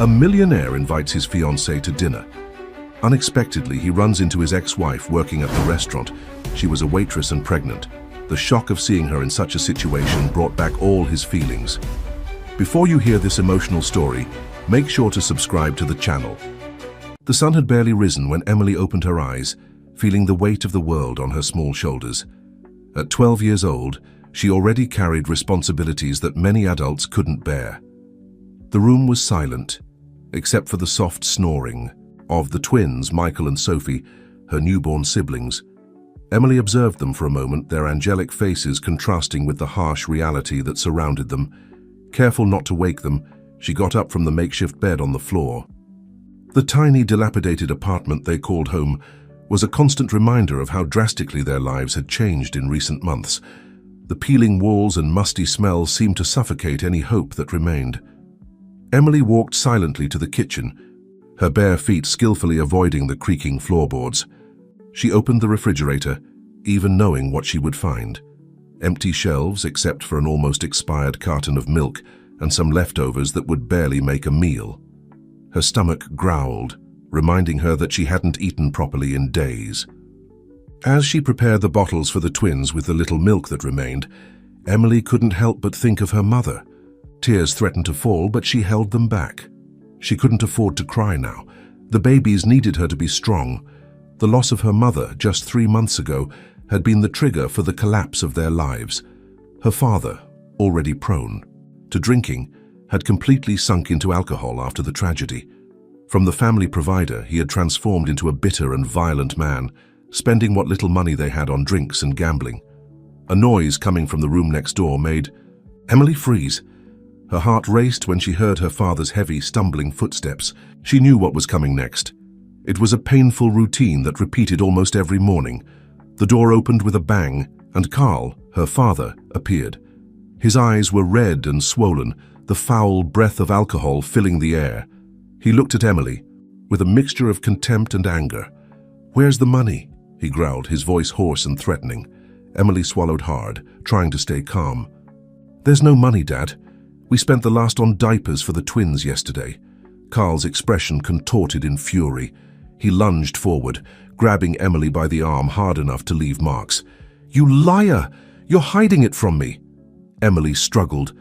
A millionaire invites his fiancée to dinner. Unexpectedly, he runs into his ex-wife working at the restaurant. She was a waitress and pregnant. The shock of seeing her in such a situation brought back all his feelings. Before you hear this emotional story, make sure to subscribe to the channel. The sun had barely risen when Emily opened her eyes, feeling the weight of the world on her small shoulders. At 12 years old, she already carried responsibilities that many adults couldn't bear. The room was silent, except for the soft snoring of the twins, Michael and Sophie, her newborn siblings. Emily observed them for a moment, their angelic faces contrasting with the harsh reality that surrounded them. Careful not to wake them, she got up from the makeshift bed on the floor. The tiny, dilapidated apartment they called home was a constant reminder of how drastically their lives had changed in recent months. The peeling walls and musty smells seemed to suffocate any hope that remained. Emily walked silently to the kitchen, her bare feet skillfully avoiding the creaking floorboards. She opened the refrigerator, even knowing what she would find. Empty shelves except for an almost expired carton of milk and some leftovers that would barely make a meal. Her stomach growled, reminding her that she hadn't eaten properly in days. As she prepared the bottles for the twins with the little milk that remained, Emily couldn't help but think of her mother. Tears threatened to fall, but she held them back. She couldn't afford to cry now. The babies needed her to be strong. The loss of her mother just 3 months ago had been the trigger for the collapse of their lives. Her father, already prone to drinking, had completely sunk into alcohol after the tragedy. From the family provider, he had transformed into a bitter and violent man, spending what little money they had on drinks and gambling. A noise coming from the room next door made Emily freeze. Her heart raced when she heard her father's heavy, stumbling footsteps. She knew what was coming next. It was a painful routine that repeated almost every morning. The door opened with a bang, and Carl, her father, appeared. His eyes were red and swollen, the foul breath of alcohol filling the air. He looked at Emily, with a mixture of contempt and anger. "Where's the money?" he growled, his voice hoarse and threatening. Emily swallowed hard, trying to stay calm. "There's no money, Dad. We spent the last on diapers for the twins yesterday." Carl's expression contorted in fury. He lunged forward, grabbing Emily by the arm hard enough to leave marks. "You liar! You're hiding it from me!" Emily struggled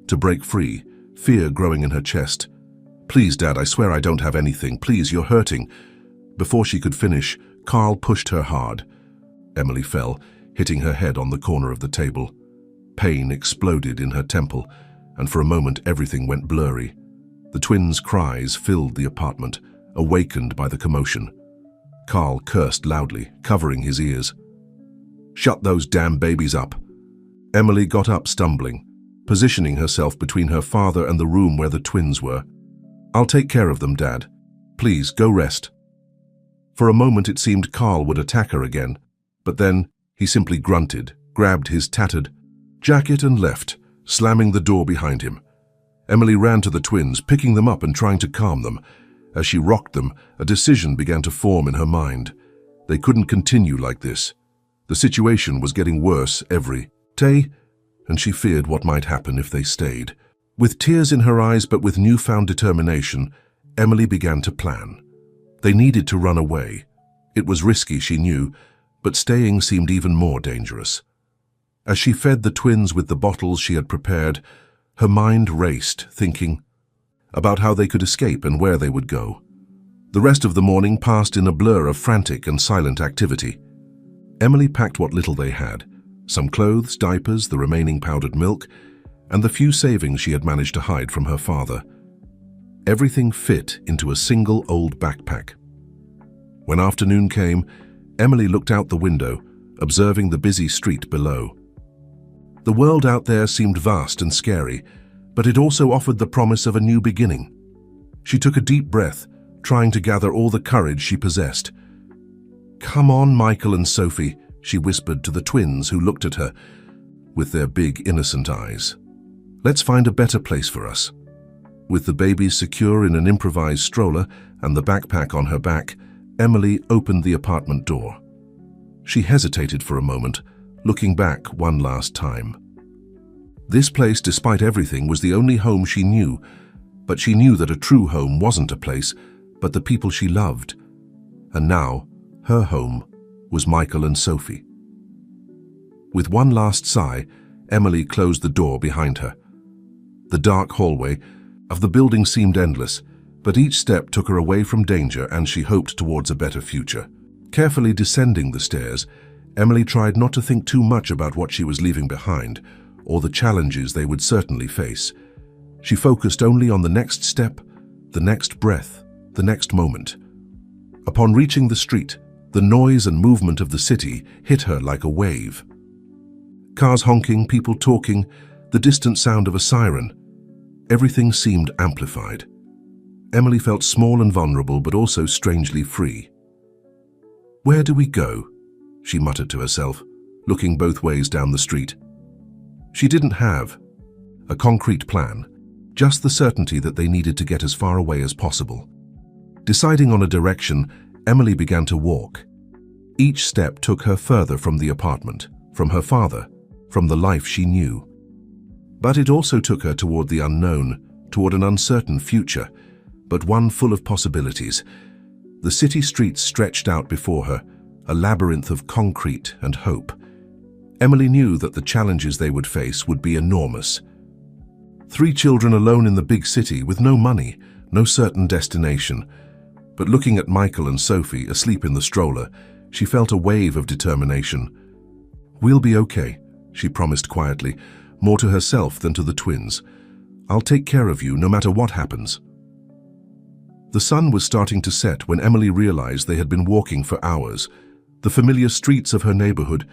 to break free, fear growing in her chest. "Please, Dad, I swear I don't have anything. Please, you're hurting." Before she could finish, Carl pushed her hard. Emily fell, hitting her head on the corner of the table. Pain exploded in her temple, and for a moment everything went blurry. The twins' cries filled the apartment, awakened by the commotion. Carl cursed loudly, covering his ears. "Shut those damn babies up." Emily got up stumbling, positioning herself between her father and the room where the twins were. "I'll take care of them, Dad. Please, go rest." For a moment it seemed Carl would attack her again, but then he simply grunted, grabbed his tattered jacket and left, slamming the door behind him. Emily ran to the twins, picking them up and trying to calm them. As she rocked them, a decision began to form in her mind. They couldn't continue like this. The situation was getting worse every day, and she feared what might happen if they stayed. With tears in her eyes but with newfound determination, Emily began to plan. They needed to run away. It was risky, she knew, but staying seemed even more dangerous. As she fed the twins with the bottles she had prepared, her mind raced, thinking about how they could escape and where they would go. The rest of the morning passed in a blur of frantic and silent activity. Emily packed what little they had, some clothes, diapers, the remaining powdered milk, and the few savings she had managed to hide from her father. Everything fit into a single old backpack. When afternoon came, Emily looked out the window, observing the busy street below. The world out there seemed vast and scary, but it also offered the promise of a new beginning. She took a deep breath, trying to gather all the courage she possessed. "Come on, Michael and Sophie," she whispered to the twins who looked at her with their big, innocent eyes. "Let's find a better place for us." With the babies secure in an improvised stroller and the backpack on her back, Emily opened the apartment door. She hesitated for a moment, looking back one last time. This place, despite everything, was the only home she knew, But she knew that a true home wasn't a place, but the people she loved. And now, her home was Michael and Sophie. With one last sigh, Emily closed the door behind her. The dark hallway of the building seemed endless, but each step took her away from danger and she hoped towards a better future. Carefully descending the stairs, Emily tried not to think too much about what she was leaving behind or the challenges they would certainly face. She focused only on the next step, the next breath, the next moment. Upon reaching the street, the noise and movement of the city hit her like a wave. Cars honking, people talking, the distant sound of a siren. Everything seemed amplified. Emily felt small and vulnerable, but also strangely free. "Where do we go?" she muttered to herself, looking both ways down the street. She didn't have a concrete plan, just the certainty that they needed to get as far away as possible. Deciding on a direction, Emily began to walk. Each step took her further from the apartment, from her father, from the life she knew. But it also took her toward the unknown, toward an uncertain future, but one full of possibilities. The city streets stretched out before her, a labyrinth of concrete and hope. Emily knew that the challenges they would face would be enormous. 3 children alone in the big city with no money, no certain destination. But looking at Michael and Sophie asleep in the stroller, she felt a wave of determination. "We'll be okay," she promised quietly, more to herself than to the twins. "I'll take care of you no matter what happens." The sun was starting to set when Emily realized they had been walking for hours. The familiar streets of her neighborhood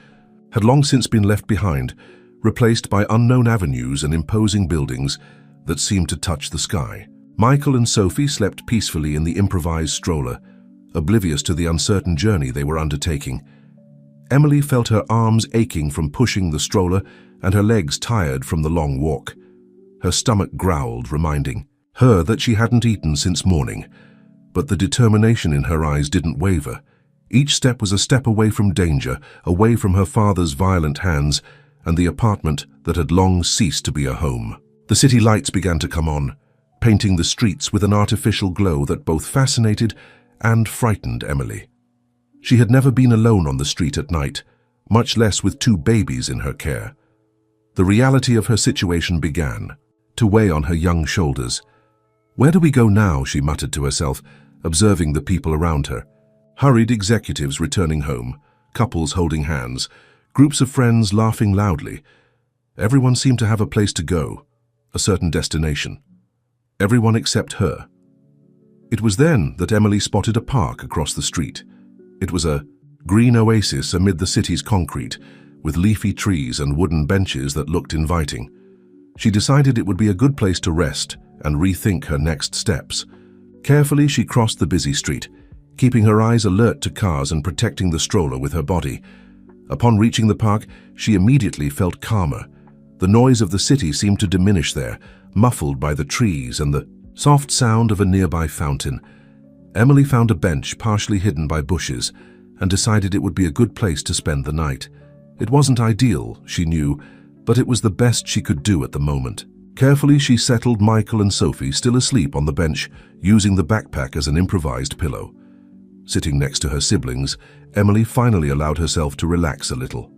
had long since been left behind, replaced by unknown avenues and imposing buildings that seemed to touch the sky. Michael and Sophie slept peacefully in the improvised stroller, oblivious to the uncertain journey they were undertaking. Emily felt her arms aching from pushing the stroller and her legs tired from the long walk. Her stomach growled, reminding her that she hadn't eaten since morning, but the determination in her eyes didn't waver. Each step was a step away from danger, away from her father's violent hands and the apartment that had long ceased to be a home. The city lights began to come on, painting the streets with an artificial glow that both fascinated and frightened Emily. She had never been alone on the street at night, much less with 2 babies in her care. The reality of her situation began to weigh on her young shoulders. "Where do we go now?" she muttered to herself, observing the people around her. Hurried executives returning home, couples holding hands, groups of friends laughing loudly. Everyone seemed to have a place to go, a certain destination. Everyone except her. It was then that Emily spotted a park across the street. It was a green oasis amid the city's concrete, with leafy trees and wooden benches that looked inviting. She decided it would be a good place to rest and rethink her next steps. Carefully, she crossed the busy street, keeping her eyes alert to cars and protecting the stroller with her body. Upon reaching the park, she immediately felt calmer. The noise of the city seemed to diminish there, muffled by the trees and the soft sound of a nearby fountain. Emily found a bench partially hidden by bushes and decided it would be a good place to spend the night. It wasn't ideal, she knew, but it was the best she could do at the moment. Carefully, she settled Michael and Sophie, still asleep, on the bench, using the backpack as an improvised pillow. Sitting next to her siblings, Emily finally allowed herself to relax a little.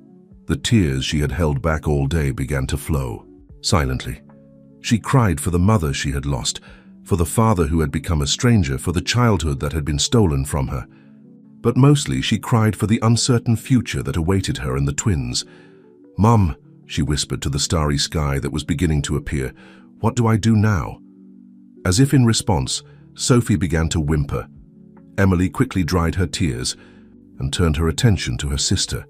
The tears she had held back all day began to flow. Silently, she cried for the mother she had lost, for the father who had become a stranger, for the childhood that had been stolen from her. But mostly she cried for the uncertain future that awaited her and the twins. "Mum," she whispered to the starry sky that was beginning to appear, "what do I do now?" As if in response, Sophie began to whimper. Emily quickly dried her tears and turned her attention to her sister.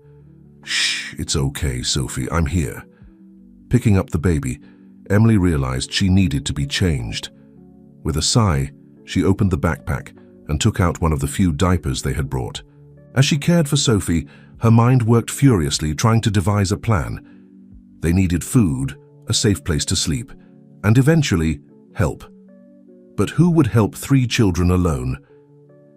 "Shh, it's okay, Sophie, I'm here." Picking up the baby, Emily realized she needed to be changed. With a sigh, she opened the backpack and took out one of the few diapers they had brought. As she cared for Sophie, her mind worked furiously, trying to devise a plan. They needed food, a safe place to sleep, and eventually, help. But who would help 3 children alone?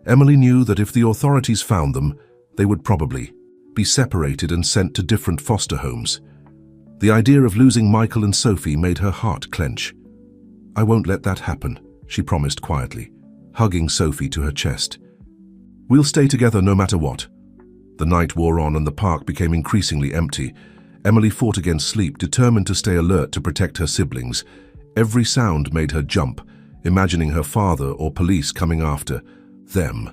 Emily knew that if the authorities found them, they would probably be separated and sent to different foster homes. The idea of losing Michael and Sophie made her heart clench. I won't let that happen, she promised quietly, hugging Sophie to her chest. We'll stay together no matter what. The night wore on and the park became increasingly empty. Emily fought against sleep, determined to stay alert to protect her siblings. Every sound made her jump, imagining her father or police coming after them.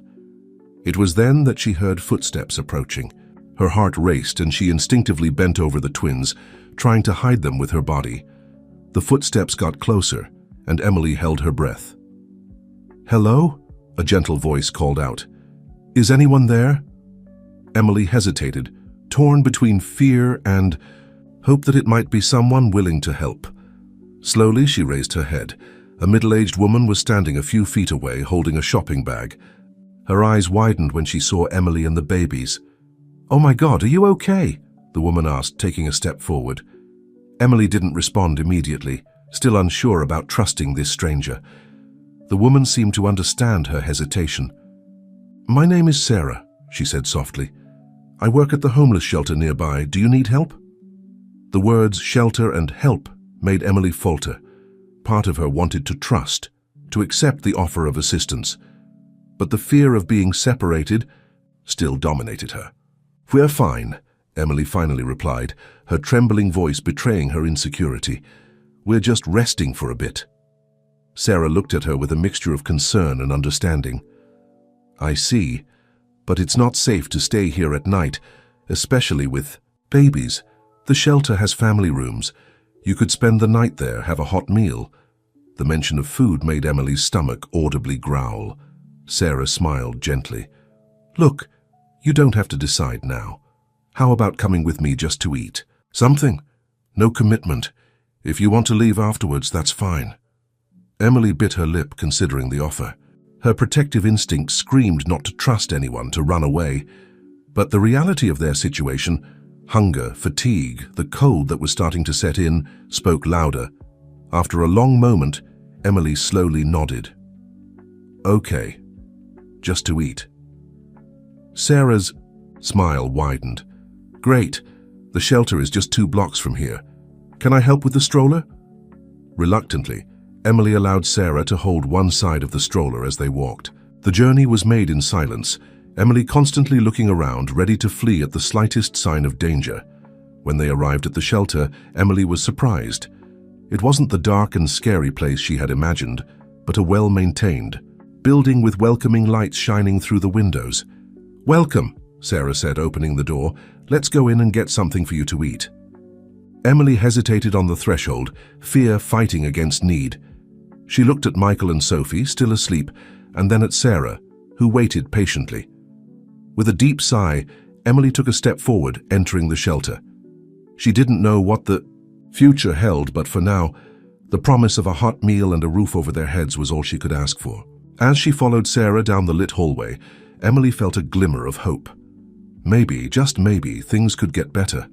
It was then that she heard footsteps approaching. Her heart raced and she instinctively bent over the twins, trying to hide them with her body. The footsteps got closer, and Emily held her breath. "Hello?" a gentle voice called out. "Is anyone there?" Emily hesitated, torn between fear and hope that it might be someone willing to help. Slowly she raised her head. A middle-aged woman was standing a few feet away, holding a shopping bag. Her eyes widened when she saw Emily and the babies. "Oh my God, are you okay?" the woman asked, taking a step forward. Emily didn't respond immediately, still unsure about trusting this stranger. The woman seemed to understand her hesitation. "My name is Sarah," she said softly. "I work at the homeless shelter nearby. Do you need help?" The words shelter and help made Emily falter. Part of her wanted to trust, to accept the offer of assistance. But the fear of being separated still dominated her. "We're fine," Emily finally replied, her trembling voice betraying her insecurity. "We're just resting for a bit." Sarah looked at her with a mixture of concern and understanding. "I see, but it's not safe to stay here at night, especially with babies. The shelter has family rooms. You could spend the night there, have a hot meal." The mention of food made Emily's stomach audibly growl. Sarah smiled gently. "Look, you don't have to decide now. How about coming with me just to eat? Something? No commitment. If you want to leave afterwards, that's fine." Emily bit her lip, considering the offer. Her protective instinct screamed not to trust anyone, to run away. But the reality of their situation, hunger, fatigue, the cold that was starting to set in, spoke louder. After a long moment, Emily slowly nodded. "Okay, just to eat." Sarah's smile widened. "Great, the shelter is just 2 blocks from here. Can I help with the stroller?" Reluctantly, Emily allowed Sarah to hold one side of the stroller as they walked. The journey was made in silence, Emily constantly looking around, ready to flee at the slightest sign of danger. When they arrived at the shelter, Emily was surprised. It wasn't the dark and scary place she had imagined, but a well-maintained building with welcoming lights shining through the windows. "Welcome," Sarah said, opening the door. "Let's go in and get something for you to eat." Emily hesitated on the threshold, fear fighting against need. She looked at Michael and Sophie, still asleep, and then at Sarah, who waited patiently. With a deep sigh, Emily took a step forward, entering the shelter. She didn't know what the future held, but for now, the promise of a hot meal and a roof over their heads was all she could ask for. As she followed Sarah down the lit hallway, Emily felt a glimmer of hope. Maybe, just maybe, things could get better.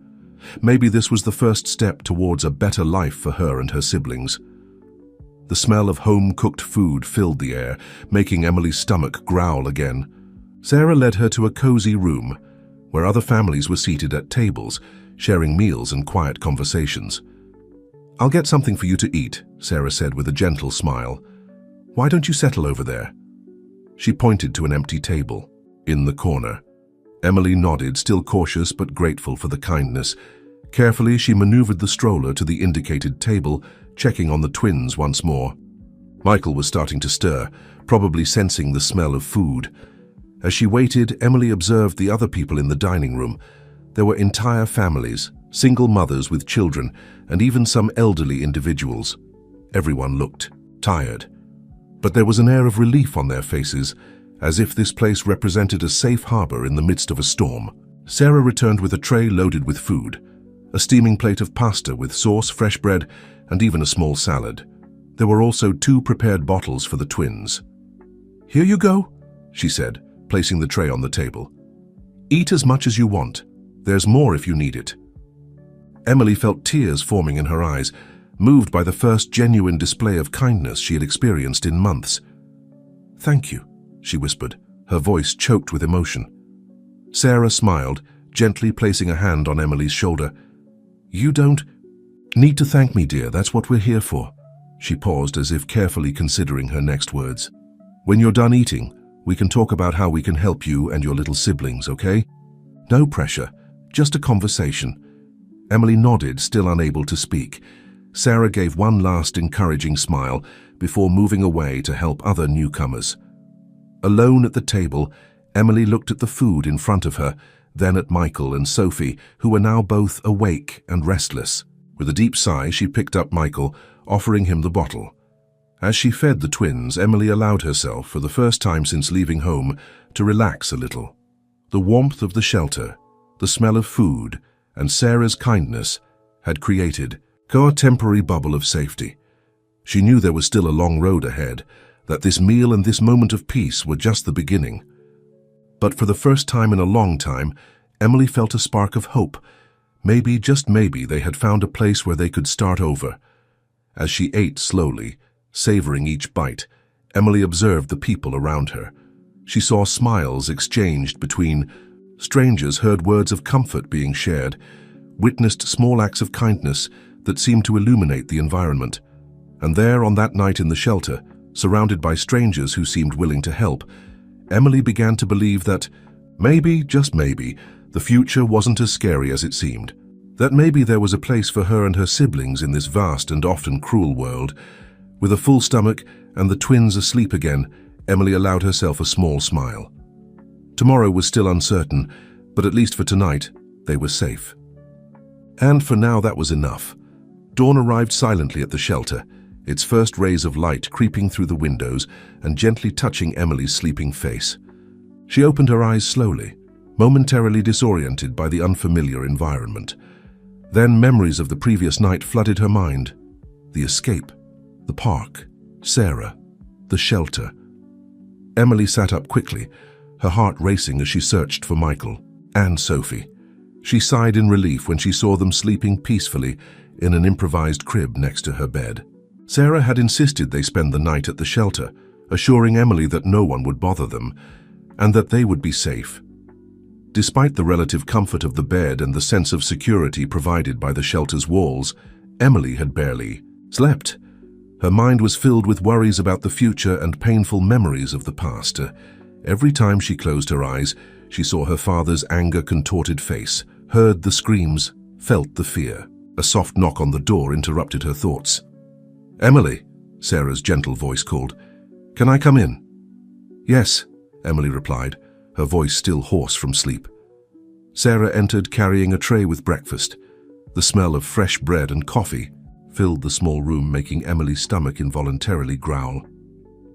Maybe this was the first step towards a better life for her and her siblings. The smell of home-cooked food filled the air, making Emily's stomach growl again. Sarah led her to a cozy room, where other families were seated at tables, sharing meals and quiet conversations. "I'll get something for you to eat," Sarah said with a gentle smile. "Why don't you settle over there?" She pointed to an empty table, in the corner. Emily nodded, still cautious but grateful for the kindness. Carefully, she maneuvered the stroller to the indicated table, checking on the twins once more. Michael was starting to stir, probably sensing the smell of food. As she waited, Emily observed the other people in the dining room. There were entire families, single mothers with children, and even some elderly individuals. Everyone looked tired. But there was an air of relief on their faces, as if this place represented a safe harbor in the midst of a storm. Sarah returned with a tray loaded with food, a steaming plate of pasta with sauce, fresh bread, and even a small salad. There were also 2 prepared bottles for the twins. "Here you go," she said, placing the tray on the table. "Eat as much as you want. There's more if you need it." Emily felt tears forming in her eyes, moved by the first genuine display of kindness she had experienced in months. "Thank you," she whispered, her voice choked with emotion. Sarah smiled, gently placing a hand on Emily's shoulder. "You don't need to thank me, dear. That's what we're here for. She paused as if carefully considering her next words. "When you're done eating, we can talk about how we can help you and your little siblings, okay? No pressure, just a conversation." Emily nodded, still unable to speak. Sarah gave one last encouraging smile before moving away to help other newcomers. Alone at the table, Emily looked at the food in front of her, then at Michael and Sophie, who were now both awake and restless. With a deep sigh, she picked up Michael, offering him the bottle. As she fed the twins, Emily allowed herself, for the first time since leaving home, to relax a little. The warmth of the shelter, the smell of food, and Sarah's kindness had created a temporary bubble of safety. She knew there was still a long road ahead, that this meal and this moment of peace were just the beginning. But for the first time in a long time, Emily felt a spark of hope. Maybe, just maybe, they had found a place where they could start over. As she ate slowly, savoring each bite, Emily observed the people around her. She saw smiles exchanged between strangers, heard words of comfort being shared, witnessed small acts of kindness that seemed to illuminate the environment. And there, on that night in the shelter, surrounded by strangers who seemed willing to help, Emily began to believe that maybe, just maybe, the future wasn't as scary as it seemed. That maybe there was a place for her and her siblings in this vast and often cruel world. With a full stomach and the twins asleep again, Emily allowed herself a small smile. Tomorrow was still uncertain, but at least for tonight, they were safe. And for now, that was enough. Dawn arrived silently at the shelter, its first rays of light creeping through the windows and gently touching Emily's sleeping face. She opened her eyes slowly, momentarily disoriented by the unfamiliar environment. Then memories of the previous night flooded her mind. The escape, the park, Sarah, the shelter. Emily sat up quickly, her heart racing as she searched for Michael and Sophie. She sighed in relief when she saw them sleeping peacefully in an improvised crib next to her bed. Sarah had insisted they spend the night at the shelter, assuring Emily that no one would bother them and that they would be safe. Despite the relative comfort of the bed and the sense of security provided by the shelter's walls, Emily had barely slept. Her mind was filled with worries about the future and painful memories of the past. Every time she closed her eyes, she saw her father's anger-contorted face, heard the screams, felt the fear. A soft knock on the door interrupted her thoughts. "Emily," Sarah's gentle voice called. "Can I come in?" "Yes," Emily replied, her voice still hoarse from sleep. Sarah entered carrying a tray with breakfast. The smell of fresh bread and coffee filled the small room, making Emily's stomach involuntarily growl.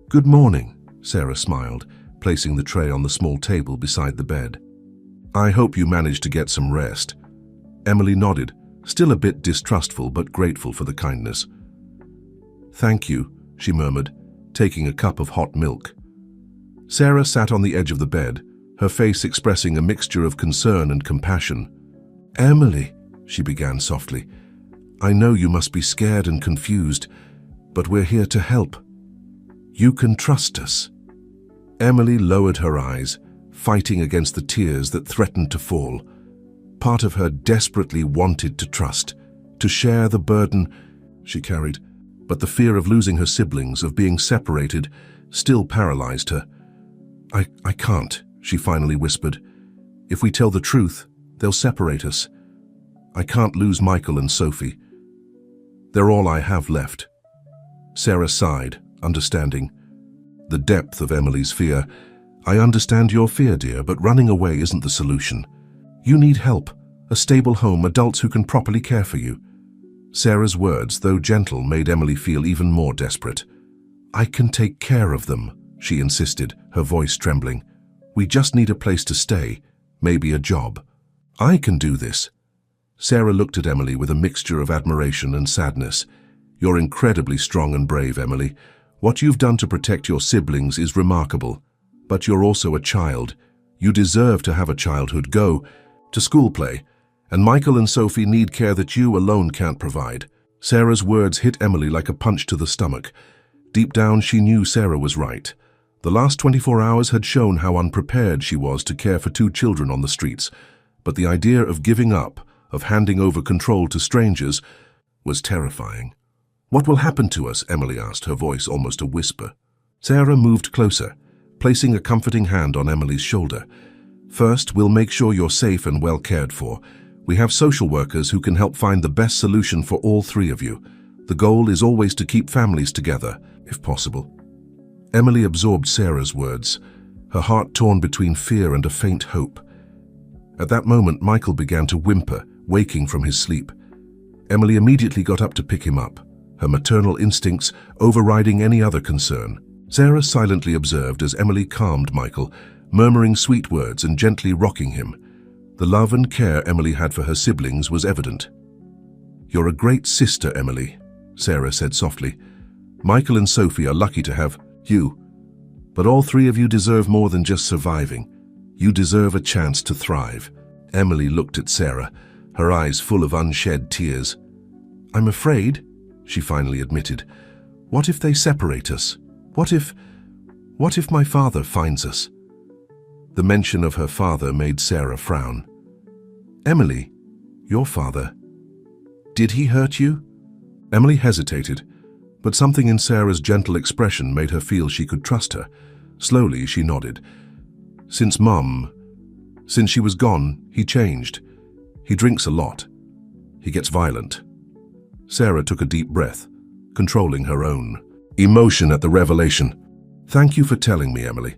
"Good morning," Sarah smiled, placing the tray on the small table beside the bed. "I hope you managed to get some rest." Emily nodded, still a bit distrustful but grateful for the kindness. "Thank you," she murmured, taking a cup of hot milk. Sarah sat on the edge of the bed, her face expressing a mixture of concern and compassion. "Emily," she began softly, "I know you must be scared and confused, but we're here to help. You can trust us." Emily lowered her eyes, fighting against the tears that threatened to fall. Part of her desperately wanted to trust, to share the burden she carried, but the fear of losing her siblings, of being separated, still paralyzed her. I can't," she finally whispered. "If we tell the truth, they'll separate us. I can't lose Michael and Sophie. They're all I have left." Sarah sighed, understanding the depth of Emily's fear. "I understand your fear, dear, but running away isn't the solution. You need help, a stable home, adults who can properly care for you." Sarah's words, though gentle, made Emily feel even more desperate. "I can take care of them," she insisted, her voice trembling. "We just need a place to stay, maybe a job. I can do this." Sarah looked at Emily with a mixture of admiration and sadness. "You're incredibly strong and brave, Emily. What you've done to protect your siblings is remarkable. But you're also a child. You deserve to have a childhood. Go to school, play. And Michael and Sophie need care that you alone can't provide." Sarah's words hit Emily like a punch to the stomach. Deep down, she knew Sarah was right. The last 24 hours had shown how unprepared she was to care for 2 children on the streets. But the idea of giving up, of handing over control to strangers, was terrifying. "What will happen to us?" Emily asked, her voice almost a whisper. Sarah moved closer, placing a comforting hand on Emily's shoulder. "First, we'll make sure you're safe and well cared for. We have social workers who can help find the best solution for all three of you. The goal is always to keep families together, if possible." Emily absorbed Sarah's words, her heart torn between fear and a faint hope. At that moment, Michael began to whimper, waking from his sleep. Emily immediately got up to pick him up, her maternal instincts overriding any other concern. Sarah silently observed as Emily calmed Michael, murmuring sweet words and gently rocking him. The love and care Emily had for her siblings was evident. "You're a great sister, Emily," Sarah said softly. "Michael and Sophie are lucky to have you. But all three of you deserve more than just surviving. You deserve a chance to thrive." Emily looked at Sarah, her eyes full of unshed tears. "I'm afraid," she finally admitted. "What if they separate us? What if my father finds us?" The mention of her father made Sarah frown. "Emily, your father, did he hurt you?" Emily hesitated, but something in Sarah's gentle expression made her feel she could trust her. Slowly, she nodded. Since she was gone, he changed. He drinks a lot. He gets violent." Sarah took a deep breath, controlling her own emotion at the revelation. "Thank you for telling me, Emily.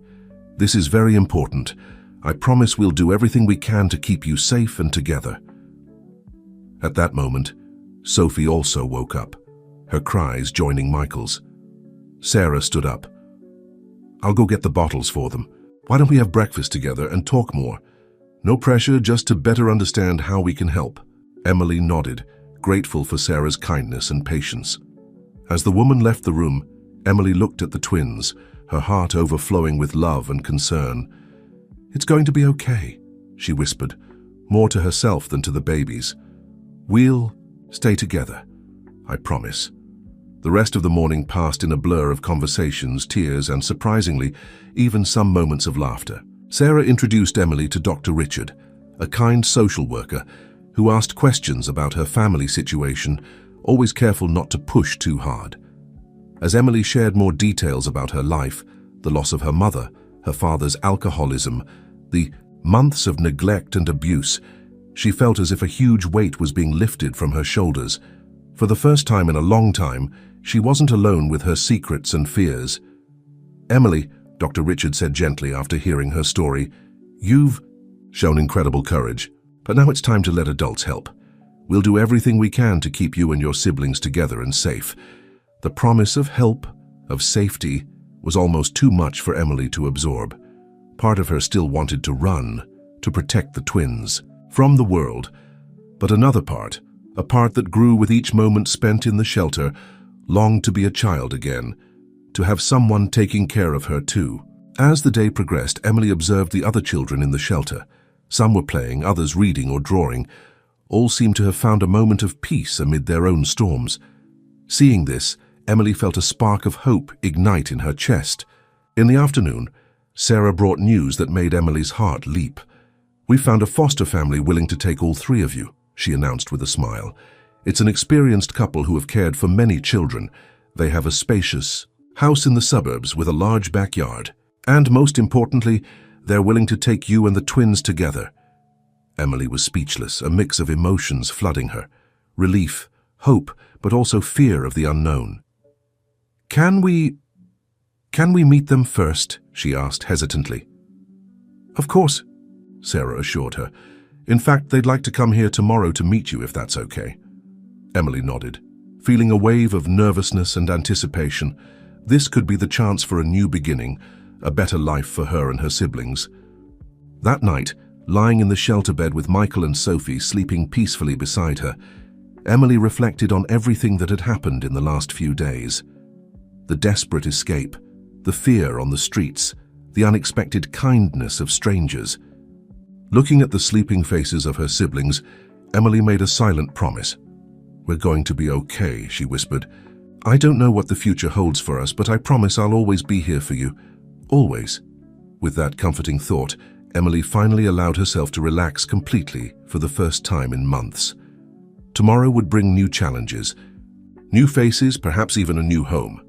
This is very important. I promise we'll do everything we can to keep you safe and together." At that moment, Sophie also woke up, her cries joining Michael's. Sarah stood up. "I'll go get the bottles for them. Why don't we have breakfast together and talk more? No pressure, just to better understand how we can help." Emily nodded, grateful for Sarah's kindness and patience. As the woman left the room, Emily looked at the twins, her heart overflowing with love and concern. "It's going to be okay," she whispered, more to herself than to the babies. "We'll stay together, I promise." The rest of the morning passed in a blur of conversations, tears, and surprisingly, even some moments of laughter. Sarah introduced Emily to Dr. Richard, a kind social worker who asked questions about her family situation, always careful not to push too hard. As Emily shared more details about her life, the loss of her mother, her father's alcoholism, the months of neglect and abuse, she felt as if a huge weight was being lifted from her shoulders. For the first time in a long time, she wasn't alone with her secrets and fears. "Emily," Dr. Richard said gently after hearing her story, "you've shown incredible courage, but now it's time to let adults help. We'll do everything we can to keep you and your siblings together and safe." The promise of help, of safety, was almost too much for Emily to absorb. Part of her still wanted to run, to protect the twins from the world. But another part, a part that grew with each moment spent in the shelter, longed to be a child again, to have someone taking care of her too. As the day progressed, Emily observed the other children in the shelter. Some were playing, others reading or drawing. All seemed to have found a moment of peace amid their own storms. Seeing this, Emily felt a spark of hope ignite in her chest. In the afternoon, Sarah brought news that made Emily's heart leap. "We found a foster family willing to take all three of you," she announced with a smile. "It's an experienced couple who have cared for many children. They have a spacious house in the suburbs with a large backyard. And most importantly, they're willing to take you and the twins together." Emily was speechless, a mix of emotions flooding her. Relief, hope, but also fear of the unknown. Can we meet them first?" she asked hesitantly. "Of course," Sarah assured her. "In fact, they'd like to come here tomorrow to meet you if that's okay." Emily nodded, feeling a wave of nervousness and anticipation. This could be the chance for a new beginning, a better life for her and her siblings. That night, lying in the shelter bed with Michael and Sophie sleeping peacefully beside her, Emily reflected on everything that had happened in the last few days. The desperate escape, the fear on the streets, the unexpected kindness of strangers. Looking at the sleeping faces of her siblings, Emily made a silent promise. "We're going to be okay," she whispered. "I don't know what the future holds for us, but I promise I'll always be here for you. Always." With that comforting thought, Emily finally allowed herself to relax completely for the first time in months. Tomorrow would bring new challenges, New faces, perhaps even a new home.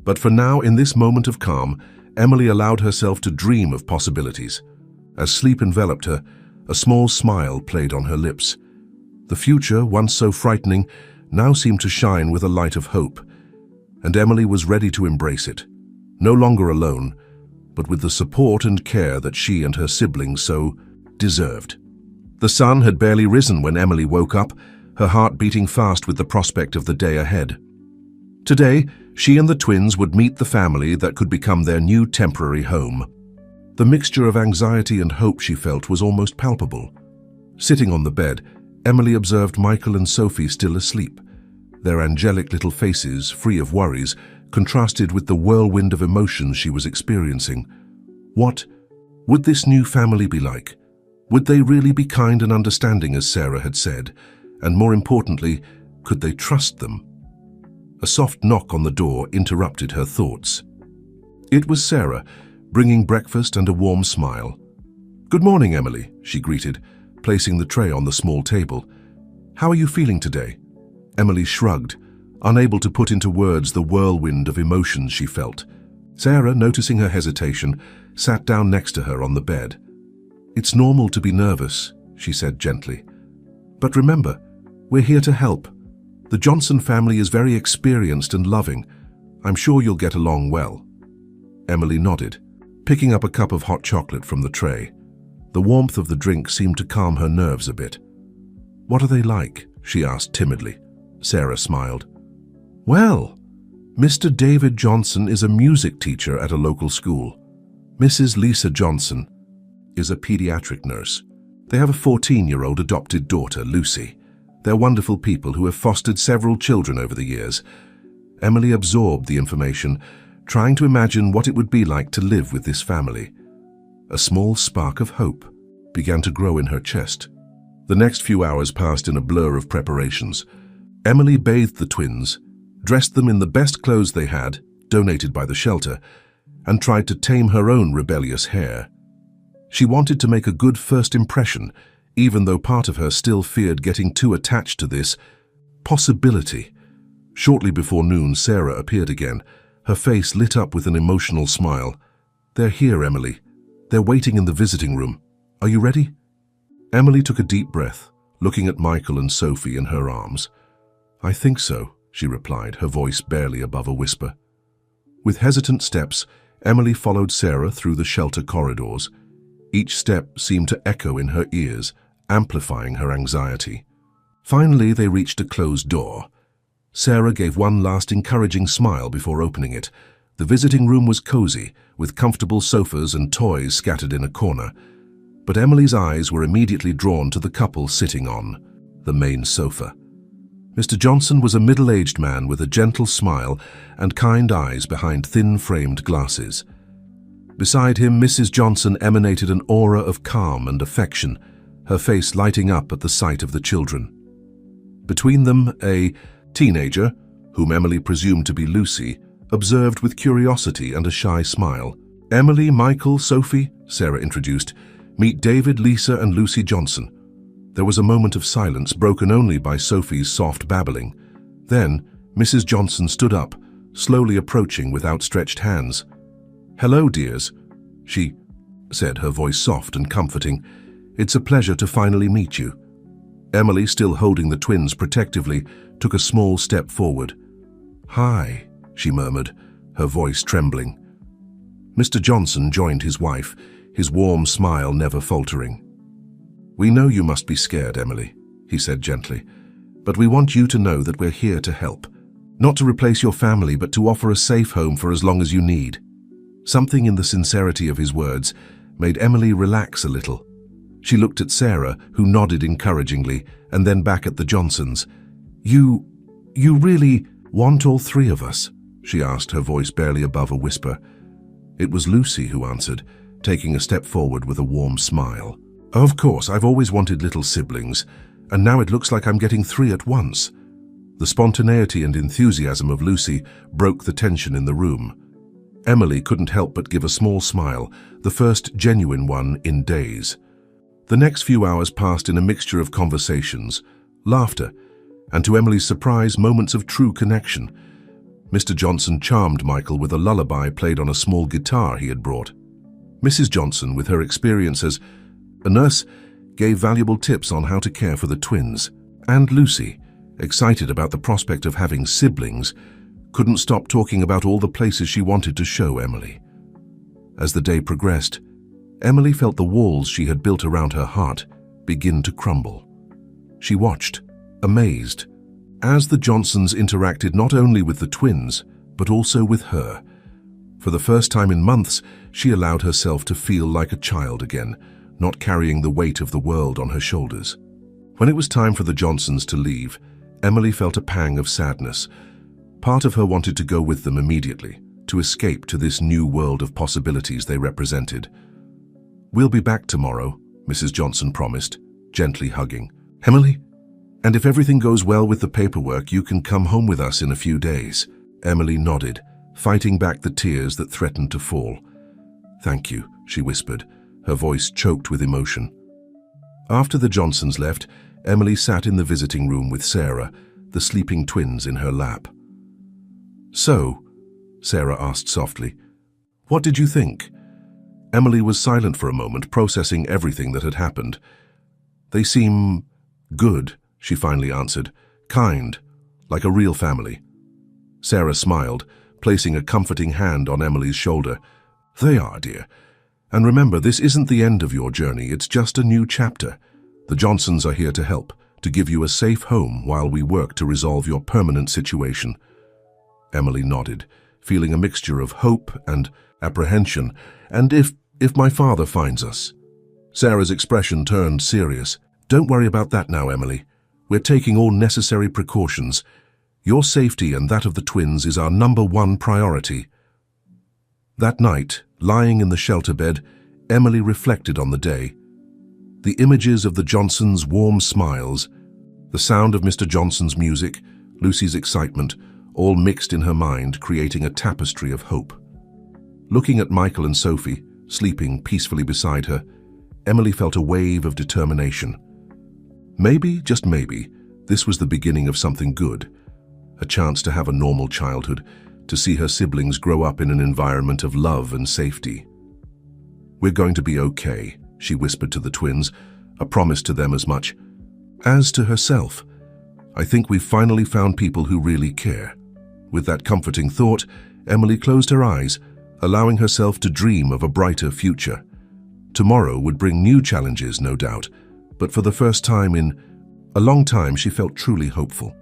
But for now, in this moment of calm, Emily allowed herself to dream of possibilities. As sleep enveloped her, a small smile played on her lips. The future, once so frightening, now seemed to shine with a light of hope, and Emily was ready to embrace it. No longer alone, but with the support and care that she and her siblings so deserved. The sun had barely risen when Emily woke up, her heart beating fast with the prospect of the day ahead. Today, she and the twins would meet the family that could become their new temporary home. The mixture of anxiety and hope she felt was almost palpable. Sitting on the bed, Emily observed Michael and Sophie still asleep. Their angelic little faces, free of worries, contrasted with the whirlwind of emotions she was experiencing. What would this new family be like? Would they really be kind and understanding as Sarah had said? And more importantly, could they trust them? A soft knock on the door interrupted her thoughts. It was Sarah, bringing breakfast and a warm smile. "Good morning, Emily," she greeted, placing the tray on the small table. "How are you feeling today?" Emily shrugged, unable to put into words the whirlwind of emotions she felt. Sarah, noticing her hesitation, sat down next to her on the bed. "It's normal to be nervous," she said gently. "But remember, we're here to help. The Johnson family is very experienced and loving. I'm sure you'll get along well." Emily nodded, picking up a cup of hot chocolate from the tray. The warmth of the drink seemed to calm her nerves a bit. "What are they like?" she asked timidly. Sarah smiled. "Well, Mr. David Johnson is a music teacher at a local school. Mrs. Lisa Johnson is a pediatric nurse. They have a 14-year-old adopted daughter, Lucy. They're wonderful people who have fostered several children over the years." Emily absorbed the information, trying to imagine what it would be like to live with this family. A small spark of hope began to grow in her chest. The next few hours passed in a blur of preparations. Emily bathed the twins, dressed them in the best clothes they had, donated by the shelter, and tried to tame her own rebellious hair. She wanted to make a good first impression, even though part of her still feared getting too attached to this possibility. Shortly before noon, Sarah appeared again, her face lit up with an emotional smile. "They're here, Emily. They're waiting in the visiting room. Are you ready?" Emily took a deep breath, looking at Michael and Sophie in her arms. "I think so," she replied, her voice barely above a whisper. With hesitant steps, Emily followed Sarah through the shelter corridors. Each step seemed to echo in her ears, amplifying her anxiety. Finally, they reached a closed door. Sarah gave one last encouraging smile before opening it. The visiting room was cozy, with comfortable sofas and toys scattered in a corner. But Emily's eyes were immediately drawn to the couple sitting on the main sofa. Mr. Johnson was a middle-aged man with a gentle smile and kind eyes behind thin-framed glasses. Beside him, Mrs. Johnson emanated an aura of calm and affection, her face lighting up at the sight of the children. Between them, a teenager, whom Emily presumed to be Lucy, observed with curiosity and a shy smile. "Emily, Michael, Sophie," Sarah introduced. "Meet David, Lisa, and Lucy Johnson." There was a moment of silence, broken only by Sophie's soft babbling. Then, Mrs. Johnson stood up, slowly approaching with outstretched hands. "Hello, dears," she said, her voice soft and comforting. "It's a pleasure to finally meet you." Emily, still holding the twins protectively, took a small step forward. "Hi," she murmured, her voice trembling. Mr. Johnson joined his wife, his warm smile never faltering. "We know you must be scared, Emily," he said gently, "but we want you to know that we're here to help. Not to replace your family, but to offer a safe home for as long as you need." Something in the sincerity of his words made Emily relax a little. She looked at Sarah, who nodded encouragingly, and then back at the Johnsons. You really want all three of us?" she asked, her voice barely above a whisper. It was Lucy who answered, taking a step forward with a warm smile. "Of course, I've always wanted little siblings, and now it looks like I'm getting three at once." The spontaneity and enthusiasm of Lucy broke the tension in the room. Emily couldn't help but give a small smile, the first genuine one in days. The next few hours passed in a mixture of conversations, laughter, And to Emily's surprise, moments of true connection. Mr. Johnson charmed Michael with a lullaby played on a small guitar he had brought. Mrs. Johnson, with her experience as a nurse, gave valuable tips on how to care for the twins. And Lucy, excited about the prospect of having siblings, couldn't stop talking about all the places she wanted to show Emily. As the day progressed, Emily felt the walls she had built around her heart begin to crumble. She watched, amazed, as the Johnsons interacted not only with the twins, but also with her. For the first time in months, she allowed herself to feel like a child again, not carrying the weight of the world on her shoulders. When it was time for the Johnsons to leave, Emily felt a pang of sadness. Part of her wanted to go with them immediately, to escape to this new world of possibilities they represented. "We'll be back tomorrow," Mrs. Johnson promised, gently hugging Emily. "And if everything goes well with the paperwork, you can come home with us in a few days." Emily nodded, fighting back the tears that threatened to fall. "Thank you," she whispered, her voice choked with emotion. After the Johnsons left, Emily sat in the visiting room with Sarah, the sleeping twins in her lap. "So," Sarah asked softly, "what did you think?" Emily was silent for a moment, processing everything that had happened. "They seem good," she finally answered. "Kind, like a real family." Sarah smiled, placing a comforting hand on Emily's shoulder. "They are, dear. And remember, this isn't the end of your journey, it's just a new chapter. The Johnsons are here to help, to give you a safe home while we work to resolve your permanent situation." Emily nodded, feeling a mixture of hope and apprehension. "And if my father finds us?" Sarah's expression turned serious. "Don't worry about that now, Emily. We're taking all necessary precautions. Your safety and that of the twins is our #1 priority." That night, lying in the shelter bed, Emily reflected on the day. The images of the Johnsons' warm smiles, the sound of Mr. Johnson's music, Lucy's excitement, all mixed in her mind, creating a tapestry of hope. Looking at Michael and Sophie, sleeping peacefully beside her, Emily felt a wave of determination. Maybe, just maybe, this was the beginning of something good. A chance to have a normal childhood, to see her siblings grow up in an environment of love and safety. "We're going to be okay," she whispered to the twins, a promise to them as much as to herself. "I think we've finally found people who really care." With that comforting thought, Emily closed her eyes, allowing herself to dream of a brighter future. Tomorrow would bring new challenges, no doubt, but for the first time in a long time she felt truly hopeful.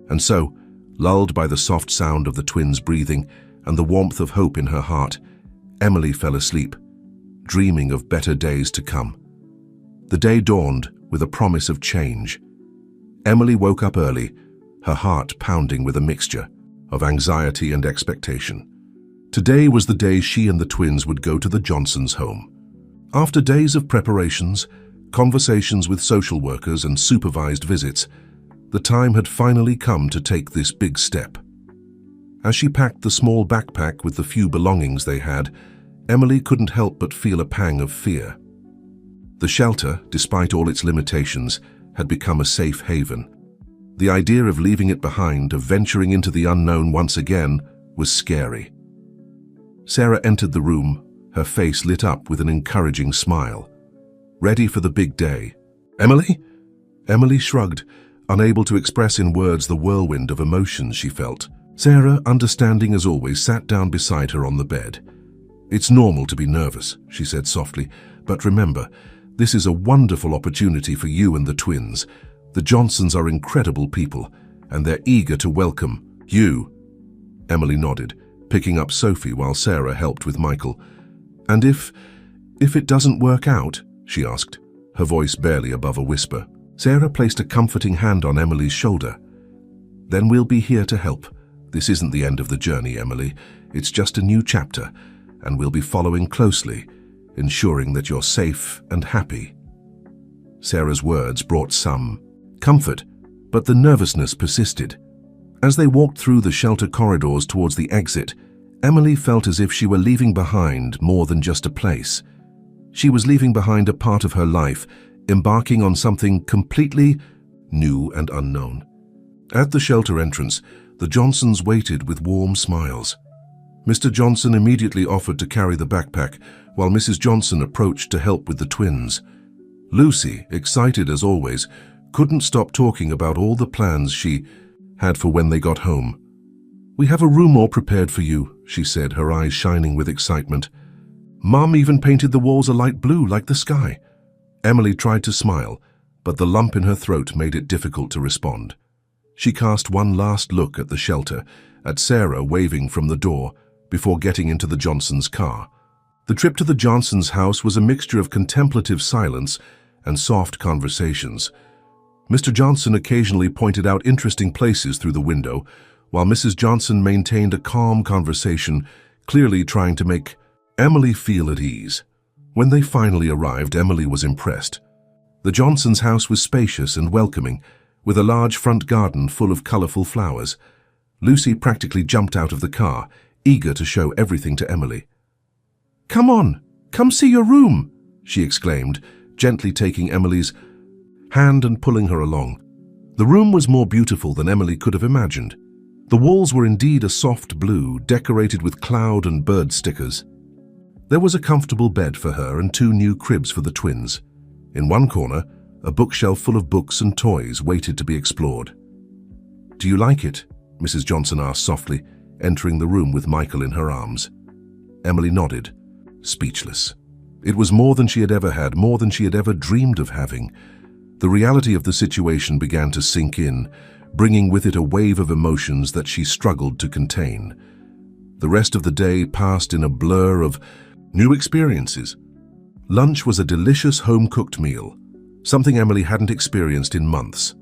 And so, lulled by the soft sound of the twins' breathing and the warmth of hope in her heart, Emily fell asleep, dreaming of better days to come. The day dawned with a promise of change. Emily woke up early, her heart pounding with a mixture of anxiety and expectation. Today was the day she and the twins would go to the Johnsons' home. After days of preparations, conversations with social workers and supervised visits, the time had finally come to take this big step. As she packed the small backpack with the few belongings they had, Emily couldn't help but feel a pang of fear. The shelter, despite all its limitations, had become a safe haven. The idea of leaving it behind, of venturing into the unknown once again, was scary. Sarah entered the room, her face lit up with an encouraging smile. "Ready for the big day, Emily?" Emily shrugged, unable to express in words the whirlwind of emotions she felt. Sarah, understanding as always, sat down beside her on the bed. "It's normal to be nervous," she said softly, "but remember, this is a wonderful opportunity for you and the twins. The Johnsons are incredible people, and they're eager to welcome you." Emily nodded, picking up Sophie while Sarah helped with Michael. "And if it doesn't work out?" she asked, her voice barely above a whisper. Sarah placed a comforting hand on Emily's shoulder. "Then we'll be here to help. This isn't the end of the journey, Emily. It's just a new chapter, and we'll be following closely, ensuring that you're safe and happy." Sarah's words brought some comfort, but the nervousness persisted. As they walked through the shelter corridors towards the exit, Emily felt as if she were leaving behind more than just a place. She was leaving behind a part of her life, embarking on something completely new and unknown. At the shelter entrance, the Johnsons waited with warm smiles. Mr. Johnson immediately offered to carry the backpack, while Mrs. Johnson approached to help with the twins. Lucy, excited as always, couldn't stop talking about all the plans she had for when they got home. "We have a room all prepared for you," she said, her eyes shining with excitement. "Mom even painted the walls a light blue like the sky." Emily tried to smile, but the lump in her throat made it difficult to respond. She cast one last look at the shelter, at Sarah waving from the door, before getting into the Johnsons' car. The trip to the Johnsons' house was a mixture of contemplative silence and soft conversations. Mr. Johnson occasionally pointed out interesting places through the window, while Mrs. Johnson maintained a calm conversation, clearly trying to make Emily feel at ease. When they finally arrived, Emily was impressed. The Johnsons' house was spacious and welcoming, with a large front garden full of colorful flowers. Lucy practically jumped out of the car, eager to show everything to Emily. "Come on, come see your room," she exclaimed, gently taking Emily's hand and pulling her along. The room was more beautiful than Emily could have imagined. The walls were indeed a soft blue, decorated with cloud and bird stickers. There was a comfortable bed for her and 2 new cribs for the twins. In one corner, a bookshelf full of books and toys waited to be explored. "Do you like it?" Mrs. Johnson asked softly, entering the room with Michael in her arms. Emily nodded, speechless. It was more than she had ever had, more than she had ever dreamed of having. The reality of the situation began to sink in, bringing with it a wave of emotions that she struggled to contain. The rest of the day passed in a blur of new experiences. Lunch was a delicious home-cooked meal, something Emily hadn't experienced in months.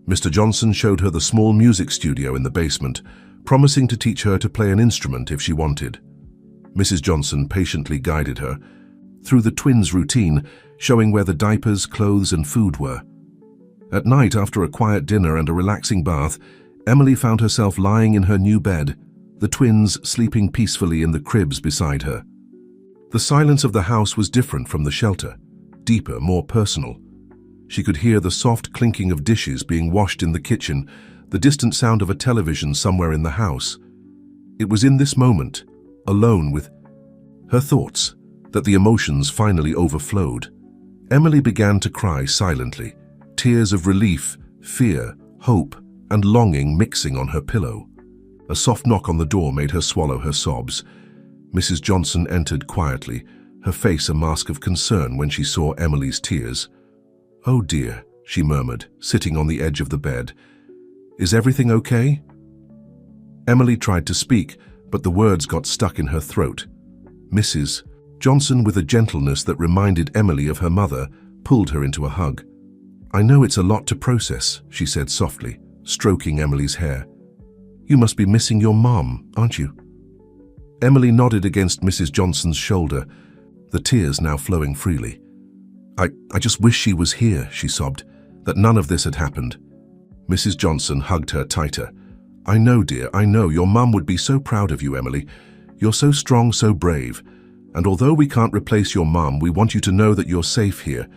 Mr. Johnson showed her the small music studio in the basement, promising to teach her to play an instrument if she wanted. Mrs. Johnson patiently guided her through the twins' routine, showing where the diapers, clothes, and food were. At night, after a quiet dinner and a relaxing bath, Emily found herself lying in her new bed, the twins sleeping peacefully in the cribs beside her. The silence of the house was different from the shelter, deeper, more personal. She could hear the soft clinking of dishes being washed in the kitchen, the distant sound of a television somewhere in the house. It was in this moment, alone with her thoughts, that the emotions finally overflowed. Emily began to cry silently, tears of relief, fear, hope, and longing mixing on her pillow. A soft knock on the door made her swallow her sobs. Mrs. Johnson entered quietly, her face a mask of concern when she saw Emily's tears. "Oh dear," she murmured, sitting on the edge of the bed. "Is everything okay?" Emily tried to speak, but the words got stuck in her throat. Mrs. Johnson, with a gentleness that reminded Emily of her mother, pulled her into a hug. "I know it's a lot to process," she said softly, stroking Emily's hair. "You must be missing your mom, aren't you?" Emily nodded against Mrs. Johnson's shoulder, the tears now flowing freely. I just wish she was here," she sobbed, "that none of this had happened." Mrs. Johnson hugged her tighter. "I know, dear, I know. Your mum would be so proud of you, Emily. You're so strong, so brave. And although we can't replace your mum, we want you to know that you're safe here,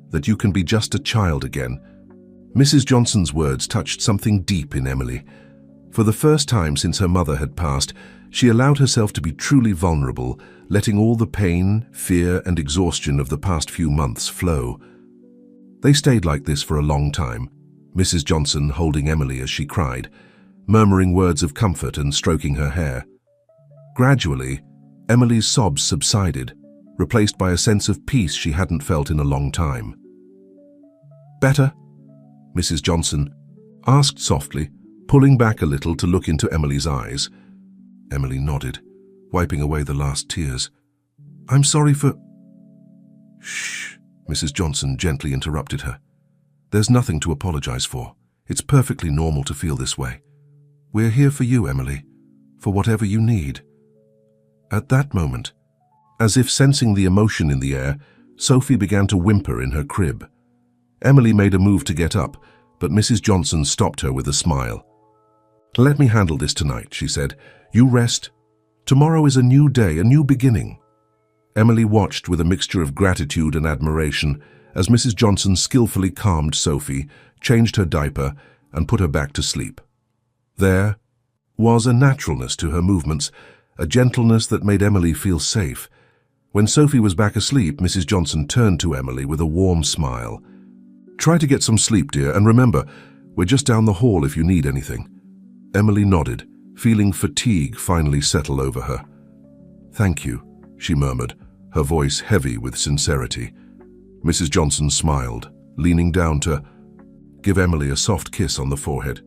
that you can be just a child again." Mrs. Johnson's words touched something deep in Emily. For the first time since her mother had passed, she allowed herself to be truly vulnerable, letting all the pain, fear, and exhaustion of the past few months flow. They stayed like this for a long time, Mrs. Johnson holding Emily as she cried, murmuring words of comfort and stroking her hair. Gradually, Emily's sobs subsided, replaced by a sense of peace she hadn't felt in a long time. "Better?" Mrs. Johnson asked softly, pulling back a little to look into Emily's eyes. Emily nodded, wiping away the last tears. "I'm sorry for—" "Shh," Mrs. Johnson gently interrupted her. "There's nothing to apologize for. It's perfectly normal to feel this way. We're here for you, Emily, for whatever you need." At that moment, as if sensing the emotion in the air, Sophie began to whimper in her crib. Emily made a move to get up, but Mrs. Johnson stopped her with a smile. "Let me handle this tonight," she said. "You rest. Tomorrow is a new day, a new beginning." Emily watched with a mixture of gratitude and admiration as Mrs. Johnson skillfully calmed Sophie, changed her diaper, and put her back to sleep. There was a naturalness to her movements, a gentleness that made Emily feel safe. When Sophie was back asleep, Mrs. Johnson turned to Emily with a warm smile. "Try to get some sleep, dear, and remember, we're just down the hall if you need anything." Emily nodded, feeling fatigue finally settle over her. "Thank you," she murmured, her voice heavy with sincerity. Mrs. Johnson smiled, leaning down to give Emily a soft kiss on the forehead.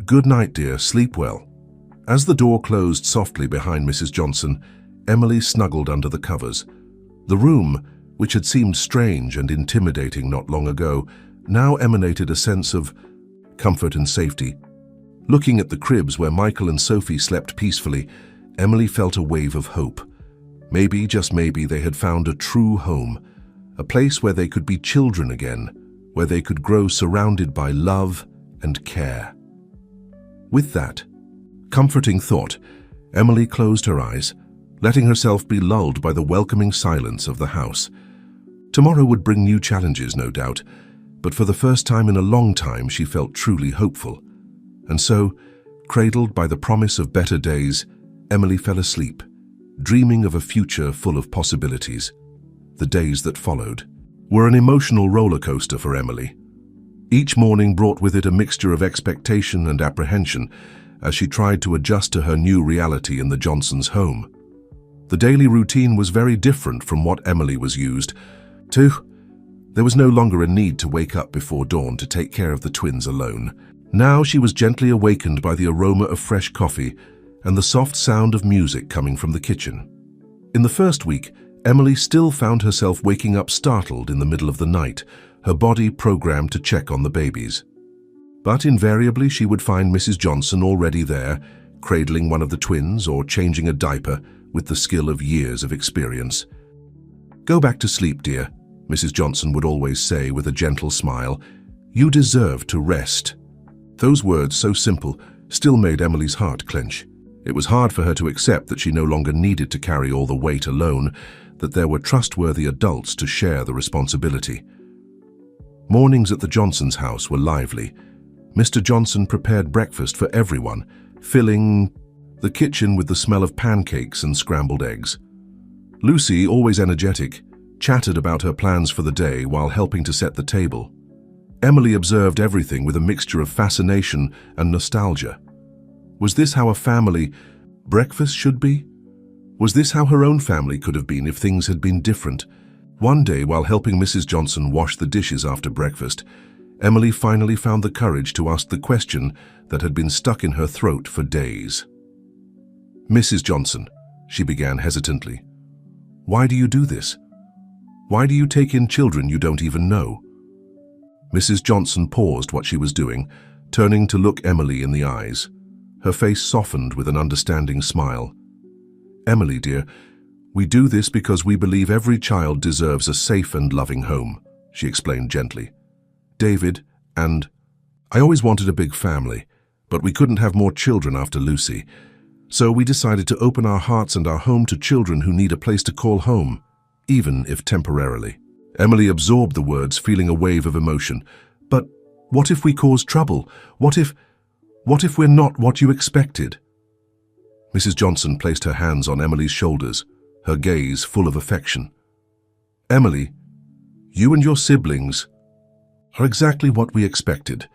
"Good night, dear. Sleep well." As the door closed softly behind Mrs. Johnson, Emily snuggled under the covers. The room, which had seemed strange and intimidating not long ago, now emanated a sense of comfort and safety. Looking at the cribs where Michael and Sophie slept peacefully, Emily felt a wave of hope. Maybe, just maybe, they had found a true home, a place where they could be children again, where they could grow surrounded by love and care. With that comforting thought, Emily closed her eyes, letting herself be lulled by the welcoming silence of the house. Tomorrow would bring new challenges, no doubt, but for the first time in a long time she felt truly hopeful. And so, cradled by the promise of better days, Emily fell asleep, dreaming of a future full of possibilities. The days that followed were an emotional roller coaster for Emily. Each morning brought with it a mixture of expectation and apprehension as she tried to adjust to her new reality in the Johnsons' home. The daily routine was very different from what Emily was used to. There was no longer a need to wake up before dawn to take care of the twins alone. Now she was gently awakened by the aroma of fresh coffee and the soft sound of music coming from the kitchen. In the first week, Emily still found herself waking up startled in the middle of the night, her body programmed to check on the babies. But invariably she would find Mrs. Johnson already there, cradling one of the twins or changing a diaper with the skill of years of experience. "Go back to sleep, dear," Mrs. Johnson would always say with a gentle smile. "You deserve to rest." Those words, so simple, still made Emily's heart clench. It was hard for her to accept that she no longer needed to carry all the weight alone, that there were trustworthy adults to share the responsibility. Mornings at the Johnsons' house were lively. Mr. Johnson prepared breakfast for everyone, filling the kitchen with the smell of pancakes and scrambled eggs. Lucy, always energetic, chatted about her plans for the day while helping to set the table. Emily observed everything with a mixture of fascination and nostalgia. Was this how a family breakfast should be? Was this how her own family could have been if things had been different? One day, while helping Mrs. Johnson wash the dishes after breakfast, Emily finally found the courage to ask the question that had been stuck in her throat for days. "Mrs. Johnson," she began hesitantly, "why do you do this? Why do you take in children you don't even know?" Mrs. Johnson paused what she was doing, turning to look Emily in the eyes. Her face softened with an understanding smile. "Emily, dear, we do this because we believe every child deserves a safe and loving home," she explained gently. "David and I always wanted a big family, but we couldn't have more children after Lucy. So we decided to open our hearts and our home to children who need a place to call home, even if temporarily." Emily absorbed the words, feeling a wave of emotion. "But what if we cause trouble? What if we're not what you expected?" Mrs. Johnson placed her hands on Emily's shoulders, her gaze full of affection. "Emily, you and your siblings are exactly what we expected.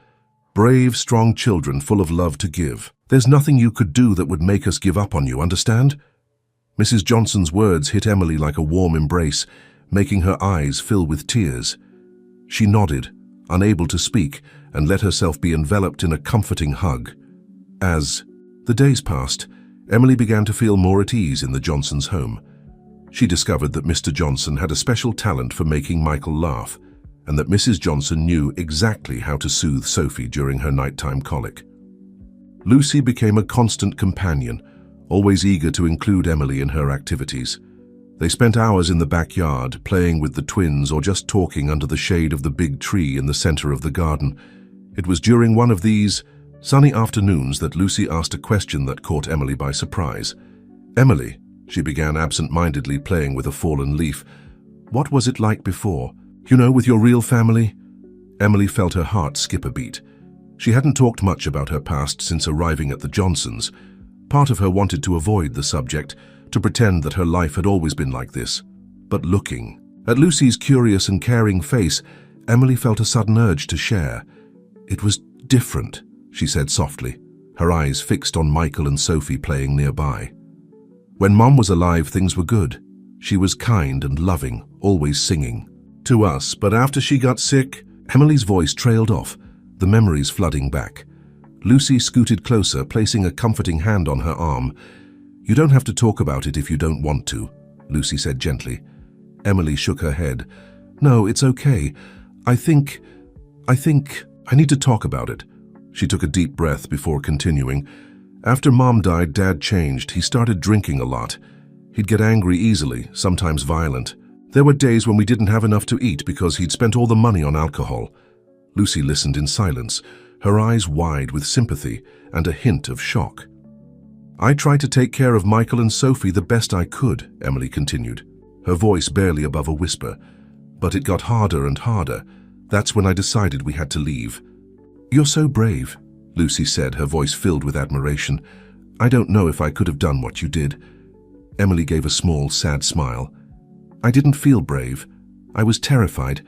Brave, strong children full of love to give. There's nothing you could do that would make us give up on you, understand?" Mrs. Johnson's words hit Emily like a warm embrace, making her eyes fill with tears. She nodded, unable to speak, and let herself be enveloped in a comforting hug. As the days passed, Emily began to feel more at ease in the Johnsons' home. She discovered that Mr. Johnson had a special talent for making Michael laugh, and that Mrs. Johnson knew exactly how to soothe Sophie during her nighttime colic. Lucy became a constant companion, always eager to include Emily in her activities. They spent hours in the backyard, playing with the twins or just talking under the shade of the big tree in the center of the garden. It was during one of these sunny afternoons that Lucy asked a question that caught Emily by surprise. "Emily," she began absent-mindedly playing with a fallen leaf, "what was it like before? You know, with your real family?" Emily felt her heart skip a beat. She hadn't talked much about her past since arriving at the Johnsons. Part of her wanted to avoid the subject, to pretend that her life had always been like this. But looking at Lucy's curious and caring face, Emily felt a sudden urge to share. "It was different," she said softly, her eyes fixed on Michael and Sophie playing nearby. "When Mom was alive, things were good. She was kind and loving, always singing to us, but after she got sick..." Emily's voice trailed off, the memories flooding back. Lucy scooted closer, placing a comforting hand on her arm. "You don't have to talk about it if you don't want to," Lucy said gently. Emily shook her head. "No, it's okay. I think I need to talk about it." She took a deep breath before continuing. "After Mom died, Dad changed. He started drinking a lot. He'd get angry easily, sometimes violent. There were days when we didn't have enough to eat because he'd spent all the money on alcohol." Lucy listened in silence, her eyes wide with sympathy and a hint of shock. "I tried to take care of Michael and Sophie the best I could," Emily continued, her voice barely above a whisper. "But it got harder and harder. That's when I decided we had to leave." "You're so brave," Lucy said, her voice filled with admiration. "I don't know if I could have done what you did." Emily gave a small, sad smile. "I didn't feel brave. I was terrified,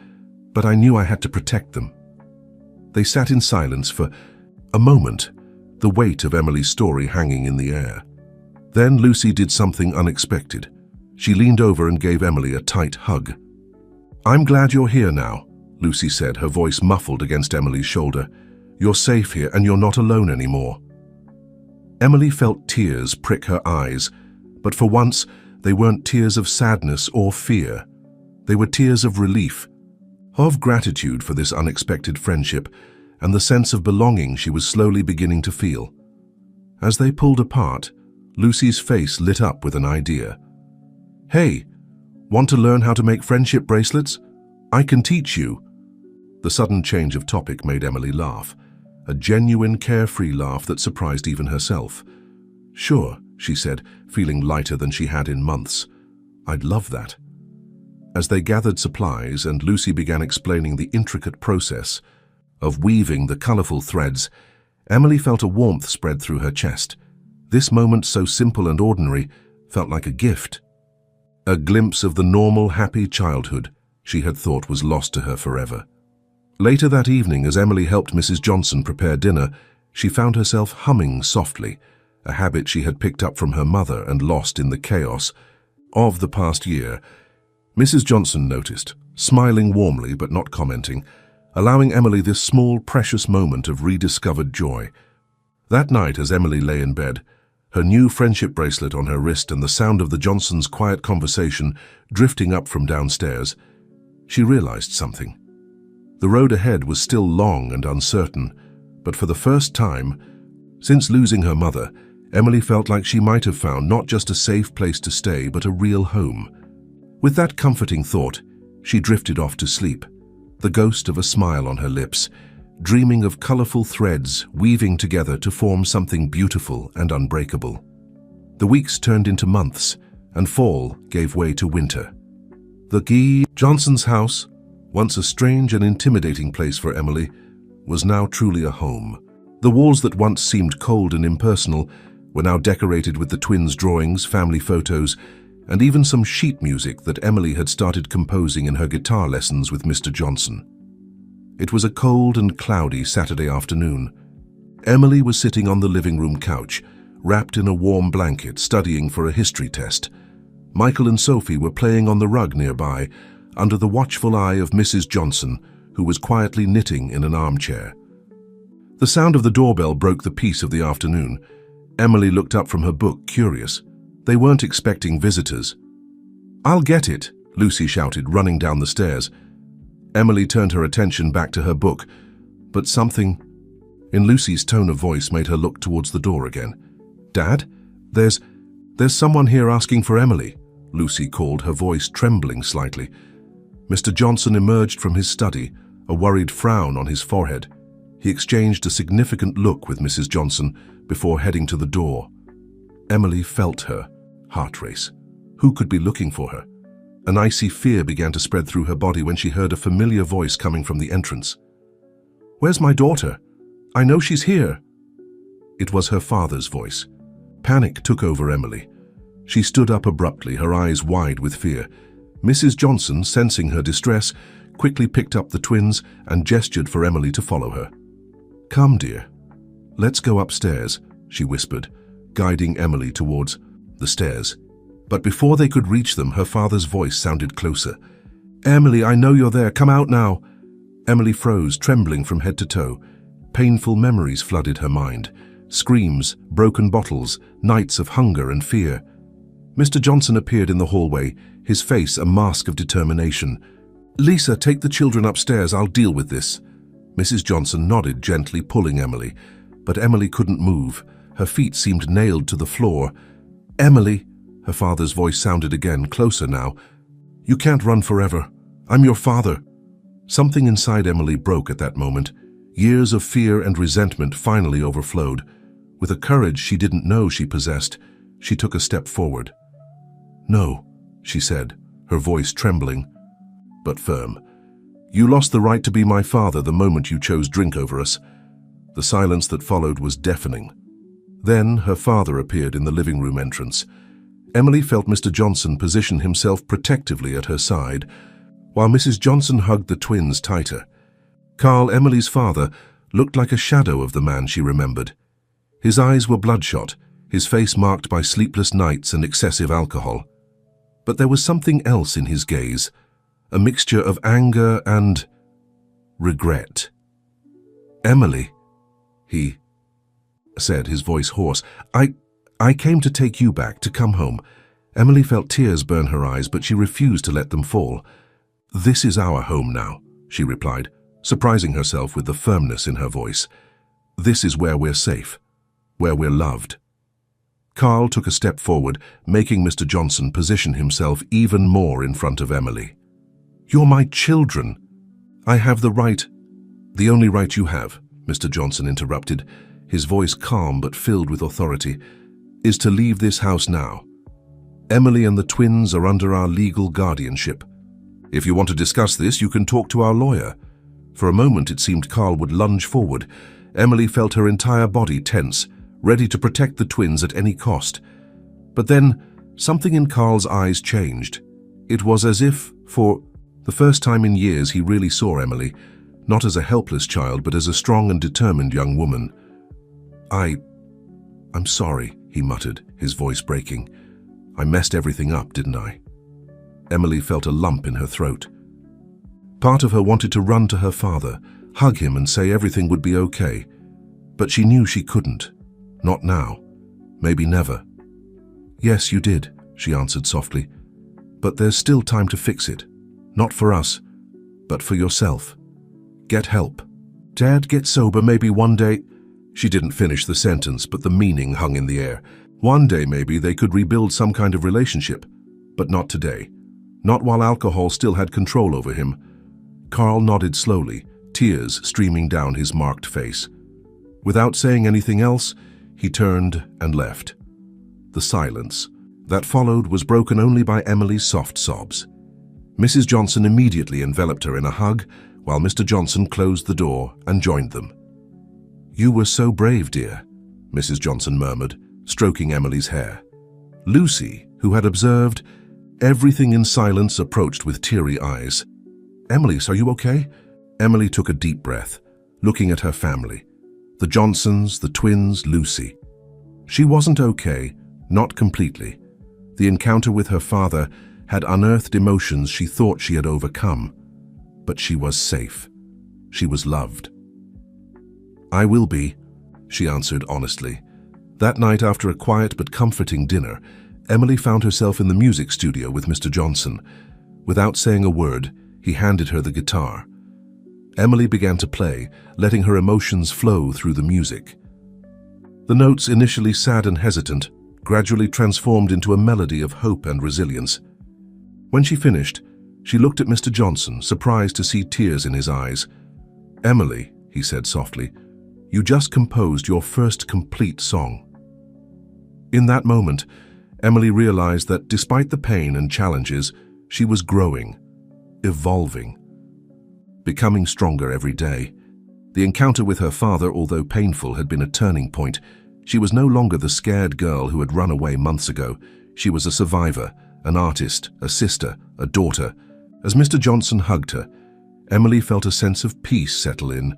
but I knew I had to protect them." They sat in silence for a moment, the weight of Emily's story hanging in the air. Then Lucy did something unexpected. She leaned over and gave Emily a tight hug. "I'm glad you're here now," Lucy said, her voice muffled against Emily's shoulder. "You're safe here and you're not alone anymore." Emily felt tears prick her eyes, but for once they weren't tears of sadness or fear. They were tears of relief, of gratitude for this unexpected friendship and the sense of belonging she was slowly beginning to feel. As they pulled apart, Lucy's face lit up with an idea. "Hey, want to learn how to make friendship bracelets? I can teach you." The sudden change of topic made Emily laugh, a genuine, carefree laugh that surprised even herself. "Sure," she said, feeling lighter than she had in months. "I'd love that." As they gathered supplies and Lucy began explaining the intricate process of weaving the colorful threads, Emily felt a warmth spread through her chest. This moment, so simple and ordinary, felt like a gift. A glimpse of the normal, happy childhood she had thought was lost to her forever. Later that evening, as Emily helped Mrs. Johnson prepare dinner, she found herself humming softly, a habit she had picked up from her mother and lost in the chaos of the past year. Mrs. Johnson noticed, smiling warmly but not commenting, allowing Emily this small, precious moment of rediscovered joy. That night, as Emily lay in bed, her new friendship bracelet on her wrist and the sound of the Johnsons' quiet conversation drifting up from downstairs, she realized something. The road ahead was still long and uncertain, but for the first time since losing her mother, Emily felt like she might have found not just a safe place to stay, but a real home. With that comforting thought, she drifted off to sleep, the ghost of a smile on her lips, dreaming of colorful threads weaving together to form something beautiful and unbreakable. The weeks turned into months, and fall gave way to winter. The Johnson's house, once a strange and intimidating place for Emily, was now truly a home. The walls that once seemed cold and impersonal were now decorated with the twins' drawings, family photos, and even some sheet music that Emily had started composing in her guitar lessons with Mr. Johnson. It was a cold and cloudy Saturday afternoon. Emily was sitting on the living room couch, wrapped in a warm blanket, studying for a history test. Michael and Sophie were playing on the rug nearby, under the watchful eye of Mrs. Johnson, who was quietly knitting in an armchair. The sound of the doorbell broke the peace of the afternoon. Emily looked up from her book, curious. They weren't expecting visitors. "I'll get it," Lucy shouted, running down the stairs. Emily turned her attention back to her book, but something in Lucy's tone of voice made her look towards the door again. "Dad, there's someone here asking for Emily," Lucy called, her voice trembling slightly. Mr. Johnson emerged from his study, a worried frown on his forehead. He exchanged a significant look with Mrs. Johnson before heading to the door. Emily felt her heart race. Who could be looking for her? An icy fear began to spread through her body when she heard a familiar voice coming from the entrance. "Where's my daughter? I know she's here." It was her father's voice. Panic took over Emily. She stood up abruptly, her eyes wide with fear. Mrs. Johnson, sensing her distress, quickly picked up the twins and gestured for Emily to follow her. "Come, dear. Let's go upstairs," she whispered, guiding Emily towards the stairs. But before they could reach them, her father's voice sounded closer. "Emily, I know you're there. Come out now." Emily froze, trembling from head to toe. Painful memories flooded her mind. Screams, broken bottles, nights of hunger and fear. Mr. Johnson appeared in the hallway, his face a mask of determination. "Lisa, take the children upstairs. I'll deal with this." Mrs. Johnson nodded, gently pulling Emily. But Emily couldn't move. Her feet seemed nailed to the floor. "Emily," her father's voice sounded again, closer now. "You can't run forever. I'm your father." Something inside Emily broke at that moment. Years of fear and resentment finally overflowed. With a courage she didn't know she possessed, she took a step forward. "No," she said, her voice trembling, but firm. "You lost the right to be my father the moment you chose drink over us." The silence that followed was deafening. Then her father appeared in the living room entrance. Emily felt Mr. Johnson position himself protectively at her side, while Mrs. Johnson hugged the twins tighter. Carl, Emily's father, looked like a shadow of the man she remembered. His eyes were bloodshot, his face marked by sleepless nights and excessive alcohol. But there was something else in his gaze, a mixture of anger and regret. "Emily," he said, his voice hoarse, I came to take you back, to come home." Emily felt tears burn her eyes, but she refused to let them fall. "This is our home now," she replied, surprising herself with the firmness in her voice. "This is where we're safe, where we're loved." Carl took a step forward, making Mr. Johnson position himself even more in front of Emily. "You're my children. I have the right—" "The only right you have," Mr. Johnson interrupted, his voice calm but filled with authority, "is to leave this house now. Emily and the twins are under our legal guardianship. If you want to discuss this, you can talk to our lawyer." For a moment it seemed Carl would lunge forward. Emily felt her entire body tense, ready to protect the twins at any cost. But then, something in Carl's eyes changed. It was as if, for the first time in years, he really saw Emily, not as a helpless child, but as a strong and determined young woman. I'm sorry," he muttered, his voice breaking. "I messed everything up, didn't I?" Emily felt a lump in her throat. Part of her wanted to run to her father, hug him and say everything would be okay. But she knew she couldn't. Not now. Maybe never. "Yes, you did," she answered softly. "But there's still time to fix it. Not for us, but for yourself. Get help. Dad, get sober, maybe one day—" She didn't finish the sentence, but the meaning hung in the air. One day maybe they could rebuild some kind of relationship, but not today. Not while alcohol still had control over him. Carl nodded slowly, tears streaming down his marked face. Without saying anything else, he turned and left. The silence that followed was broken only by Emily's soft sobs. Mrs. Johnson immediately enveloped her in a hug, while Mr. Johnson closed the door and joined them. "You were so brave, dear," Mrs. Johnson murmured, stroking Emily's hair. Lucy, who had observed everything in silence, approached with teary eyes. "Emily, are you okay?" Emily took a deep breath, looking at her family. The Johnsons, the twins, Lucy. She wasn't okay, not completely. The encounter with her father had unearthed emotions she thought she had overcome. But she was safe. She was loved. "I will be," she answered honestly. That night, after a quiet but comforting dinner, Emily found herself in the music studio with Mr. Johnson. Without saying a word, he handed her the guitar. Emily began to play, letting her emotions flow through the music. The notes, initially sad and hesitant, gradually transformed into a melody of hope and resilience. When she finished, she looked at Mr. Johnson, surprised to see tears in his eyes. "Emily," he said softly, "you just composed your first complete song." In that moment, Emily realized that despite the pain and challenges, she was growing, evolving, becoming stronger every day. The encounter with her father, although painful, had been a turning point. She was no longer the scared girl who had run away months ago. She was a survivor, an artist, a sister, a daughter. As Mr. Johnson hugged her, Emily felt a sense of peace settle in.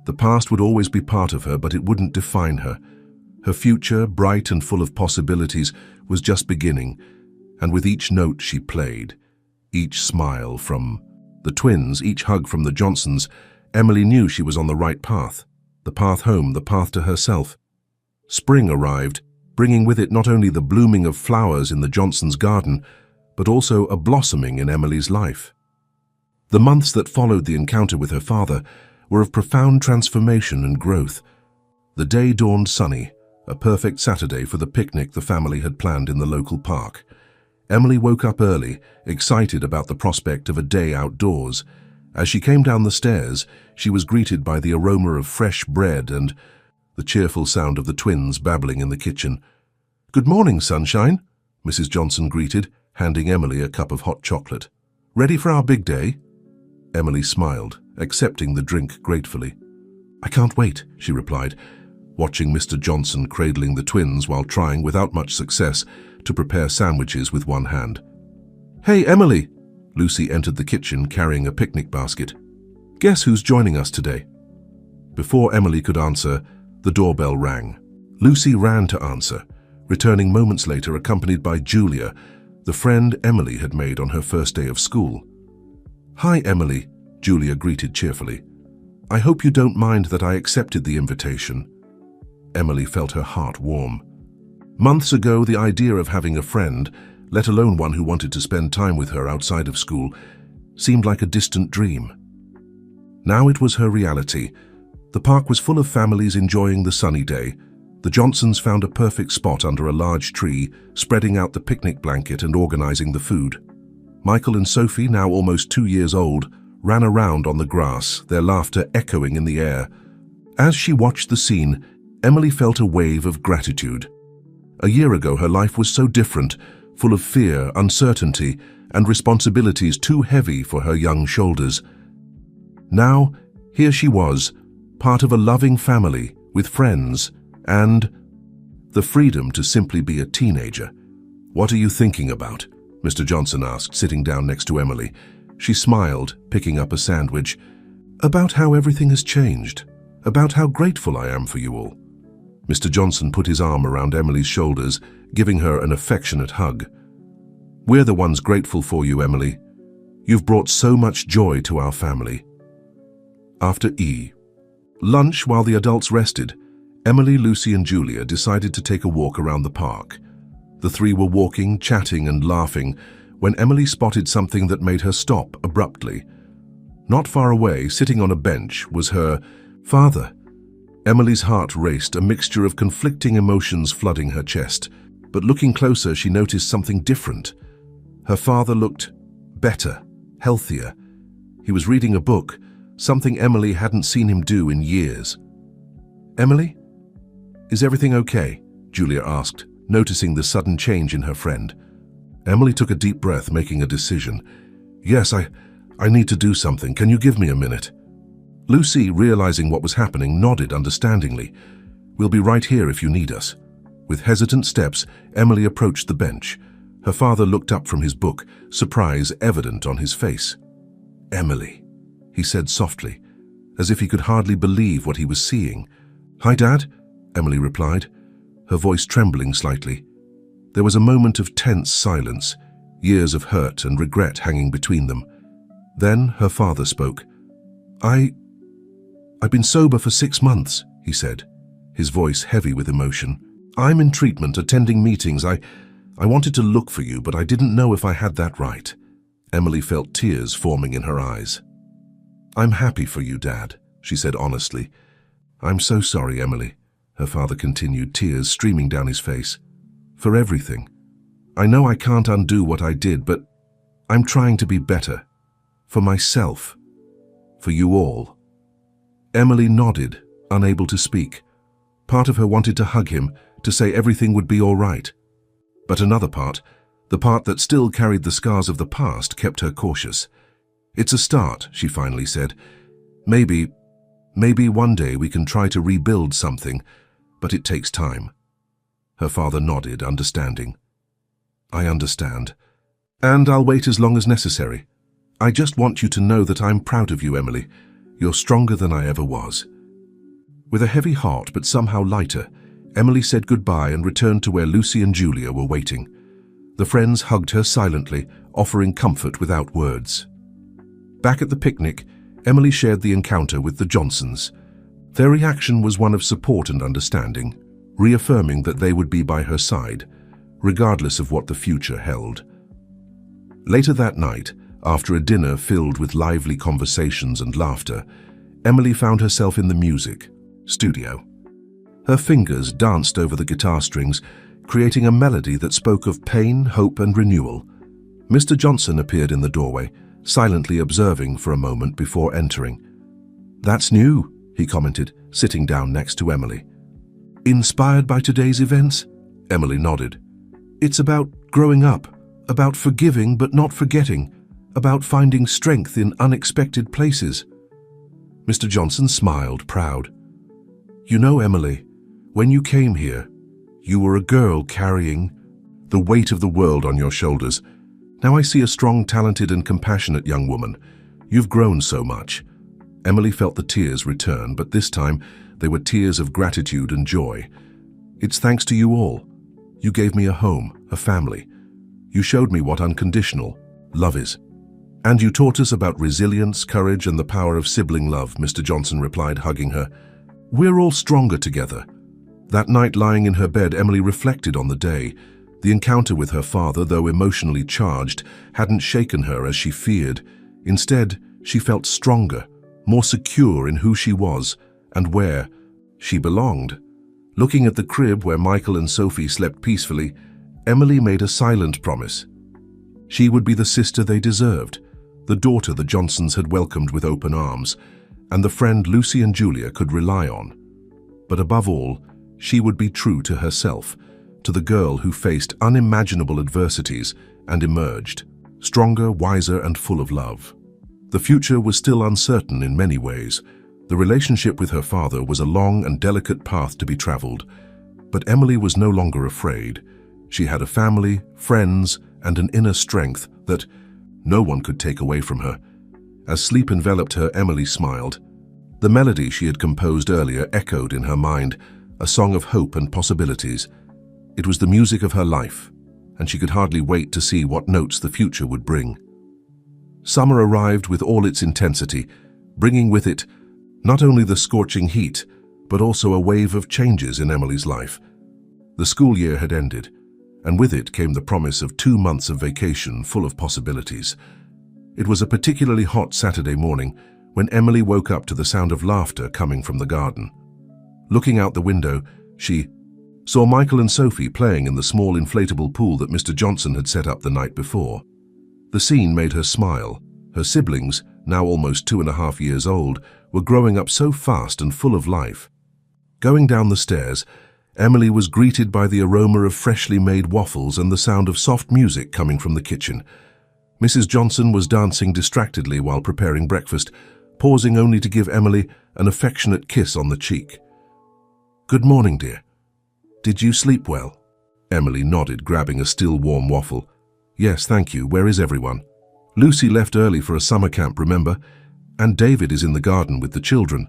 The past would always be part of her, but it wouldn't define her. Her future, bright and full of possibilities, was just beginning, and with each note she played, each smile from the twins, each hug from the Johnsons, Emily knew she was on the right path. The path home, the path to herself. Spring arrived, bringing with it not only the blooming of flowers in the Johnsons' garden, but also a blossoming in Emily's life. The months that followed the encounter with her father were of profound transformation and growth. The day dawned sunny, a perfect Saturday for the picnic the family had planned in the local park. Emily woke up early, excited about the prospect of a day outdoors. As she came down the stairs, she was greeted by the aroma of fresh bread and the cheerful sound of the twins babbling in the kitchen. "Good morning, sunshine," Mrs. Johnson greeted, handing Emily a cup of hot chocolate. "Ready for our big day?" Emily smiled, accepting the drink gratefully. "I can't wait," she replied, watching Mr. Johnson cradling the twins while trying, without much success, to prepare sandwiches with one hand. "Hey, Emily!" Lucy entered the kitchen carrying a picnic basket. "Guess who's joining us today?" Before Emily could answer, the doorbell rang. Lucy ran to answer, returning moments later accompanied by Julia, the friend Emily had made on her first day of school. "Hi, Emily," Julia greeted cheerfully. "I hope you don't mind that I accepted the invitation." Emily felt her heart warm. Months ago, the idea of having a friend, let alone one who wanted to spend time with her outside of school, seemed like a distant dream. Now it was her reality. The park was full of families enjoying the sunny day. The Johnsons found a perfect spot under a large tree, spreading out the picnic blanket and organizing the food. Michael and Sophie, now almost 2 years old, ran around on the grass, their laughter echoing in the air. As she watched the scene, Emily felt a wave of gratitude. A year ago, her life was so different, full of fear, uncertainty, and responsibilities too heavy for her young shoulders. Now, here she was, part of a loving family, with friends, and the freedom to simply be a teenager. "What are you thinking about?" Mr. Johnson asked, sitting down next to Emily. She smiled, picking up a sandwich. "About how everything has changed. About how grateful I am for you all." Mr. Johnson put his arm around Emily's shoulders, giving her an affectionate hug. "We're the ones grateful for you, Emily. You've brought so much joy to our family." After lunch, while the adults rested, Emily, Lucy, and Julia decided to take a walk around the park. The three were walking, chatting, and laughing when Emily spotted something that made her stop abruptly. Not far away, sitting on a bench, was her father. Emily's heart raced, a mixture of conflicting emotions flooding her chest. But looking closer, she noticed something different. Her father looked better, healthier. He was reading a book, something Emily hadn't seen him do in years. "Emily, is everything okay?" Julia asked, noticing the sudden change in her friend. Emily took a deep breath, making a decision. "Yes, I need to do something. Can you give me a minute?" Lucy, realizing what was happening, nodded understandingly. "We'll be right here if you need us." With hesitant steps, Emily approached the bench. Her father looked up from his book, surprise evident on his face. "Emily," he said softly, as if he could hardly believe what he was seeing. "Hi, Dad," Emily replied, her voice trembling slightly. There was a moment of tense silence, years of hurt and regret hanging between them. Then her father spoke. I've been sober for 6 months, he said, his voice heavy with emotion. "I'm in treatment, attending meetings. I wanted to look for you, but I didn't know if I had that right." Emily felt tears forming in her eyes. "I'm happy for you, Dad," she said honestly. "I'm so sorry, Emily," her father continued, tears streaming down his face. "For everything. I know I can't undo what I did, but I'm trying to be better. For myself. For you all." Emily nodded, unable to speak. Part of her wanted to hug him, to say everything would be all right. But another part, the part that still carried the scars of the past, kept her cautious. "It's a start," she finally said. Maybe Maybe one day we can try to rebuild something, but it takes time." Her father nodded, understanding. "I understand. And I'll wait as long as necessary. I just want you to know that I'm proud of you, Emily. You're stronger than I ever was." With a heavy heart but somehow lighter, Emily said goodbye and returned to where Lucy and Julia were waiting. The friends hugged her silently, offering comfort without words. Back at the picnic, Emily shared the encounter with the Johnsons. Their reaction was one of support and understanding, reaffirming that they would be by her side, regardless of what the future held. Later that night, after a dinner filled with lively conversations and laughter, Emily found herself in the music studio. Her fingers danced over the guitar strings, creating a melody that spoke of pain, hope, and renewal. Mr. Johnson appeared in the doorway, silently observing for a moment before entering. "That's new," he commented, sitting down next to Emily. "Inspired by today's events?" Emily nodded. "It's about growing up, about forgiving but not forgetting, about finding strength in unexpected places." Mr. Johnson smiled, proud. "You know, Emily, when you came here, you were a girl carrying the weight of the world on your shoulders. Now I see a strong, talented, and compassionate young woman. You've grown so much." Emily felt the tears return, but this time they were tears of gratitude and joy. "It's thanks to you all. You gave me a home, a family. You showed me what unconditional love is. And you taught us about resilience, courage, and the power of sibling love," Mr. Johnson replied, hugging her. "We're all stronger together." That night, lying in her bed, Emily reflected on the day. The encounter with her father, though emotionally charged, hadn't shaken her as she feared. Instead, she felt stronger, more secure in who she was and where she belonged. Looking at the crib where Michael and Sophie slept peacefully, Emily made a silent promise. She would be the sister they deserved, the daughter the Johnsons had welcomed with open arms, and the friend Lucy and Julia could rely on. But above all, she would be true to herself, to the girl who faced unimaginable adversities and emerged, stronger, wiser, and full of love. The future was still uncertain in many ways. The relationship with her father was a long and delicate path to be traveled, but Emily was no longer afraid. She had a family, friends, and an inner strength that no one could take away from her. As sleep enveloped her, Emily smiled. The melody she had composed earlier echoed in her mind, a song of hope and possibilities. It was the music of her life, and she could hardly wait to see what notes the future would bring. Summer arrived with all its intensity, bringing with it not only the scorching heat, but also a wave of changes in Emily's life. The school year had ended, and with it came the promise of 2 months of vacation full of possibilities. It was a particularly hot Saturday morning when Emily woke up to the sound of laughter coming from the garden. Looking out the window, she saw Michael and Sophie playing in the small inflatable pool that Mr. Johnson had set up the night before. The scene made her smile. Her siblings, now almost 2.5 years old, were growing up so fast and full of life. Going down the stairs, Emily was greeted by the aroma of freshly made waffles and the sound of soft music coming from the kitchen. Mrs. Johnson was dancing distractedly while preparing breakfast, pausing only to give Emily an affectionate kiss on the cheek. "Good morning, dear. Did you sleep well?" Emily nodded, grabbing a still warm waffle. "Yes, thank you. Where is everyone?" "Lucy left early for a summer camp, remember? And David is in the garden with the children."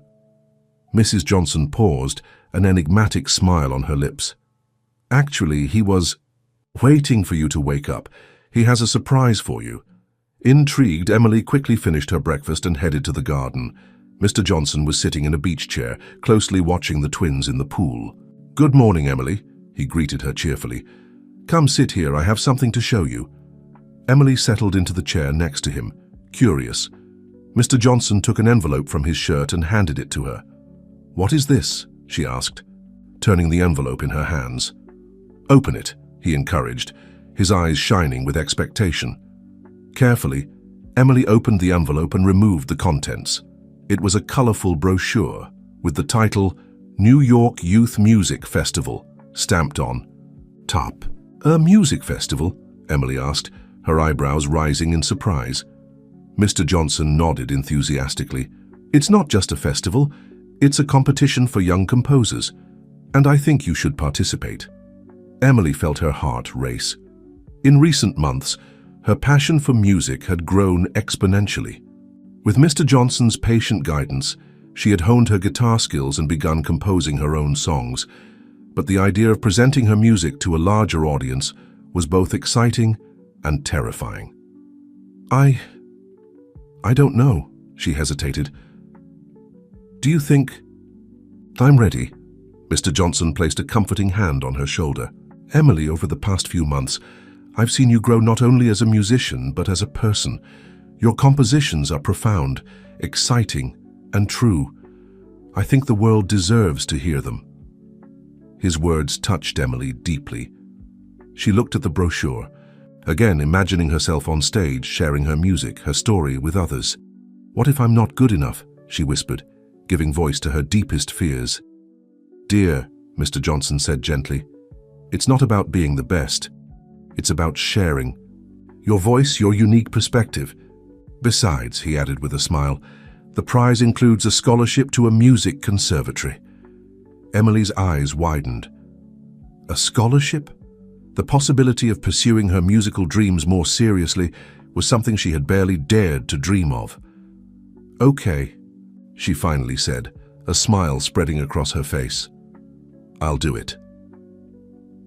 Mrs. Johnson paused, an enigmatic smile on her lips. "Actually, he was waiting for you to wake up. He has a surprise for you." Intrigued, Emily quickly finished her breakfast and headed to the garden. Mr. Johnson was sitting in a beach chair, closely watching the twins in the pool. "Good morning, Emily," he greeted her cheerfully. "Come sit here, I have something to show you." Emily settled into the chair next to him, curious. Mr. Johnson took an envelope from his shirt and handed it to her. "What is this?" she asked, turning the envelope in her hands. "Open it," he encouraged, his eyes shining with expectation. Carefully, Emily opened the envelope and removed the contents. It was a colorful brochure with the title New York Youth Music Festival stamped on top. "A music festival?" Emily asked, her eyebrows rising in surprise. Mr. Johnson nodded enthusiastically. "It's not just a festival, It's a competition for young composers, and I think you should participate." Emily felt her heart race. In recent months, her passion for music had grown exponentially. With Mr. Johnson's patient guidance, she had honed her guitar skills and begun composing her own songs. But the idea of presenting her music to a larger audience was both exciting and terrifying. I don't know," she hesitated. "Do you think—" "I'm ready." Mr. Johnson placed a comforting hand on her shoulder. "Emily, over the past few months, I've seen you grow not only as a musician, but as a person. Your compositions are profound, exciting, and true. I think the world deserves to hear them." His words touched Emily deeply. She looked at the brochure, again imagining herself on stage, sharing her music, her story with others. "What if I'm not good enough?" she whispered, giving voice to her deepest fears. "Dear," Mr. Johnson said gently, "it's not about being the best. It's about sharing. Your voice, your unique perspective. Besides," he added with a smile, "the prize includes a scholarship to a music conservatory." Emily's eyes widened. A scholarship? The possibility of pursuing her musical dreams more seriously was something she had barely dared to dream of. "Okay," she finally said, a smile spreading across her face. "I'll do it."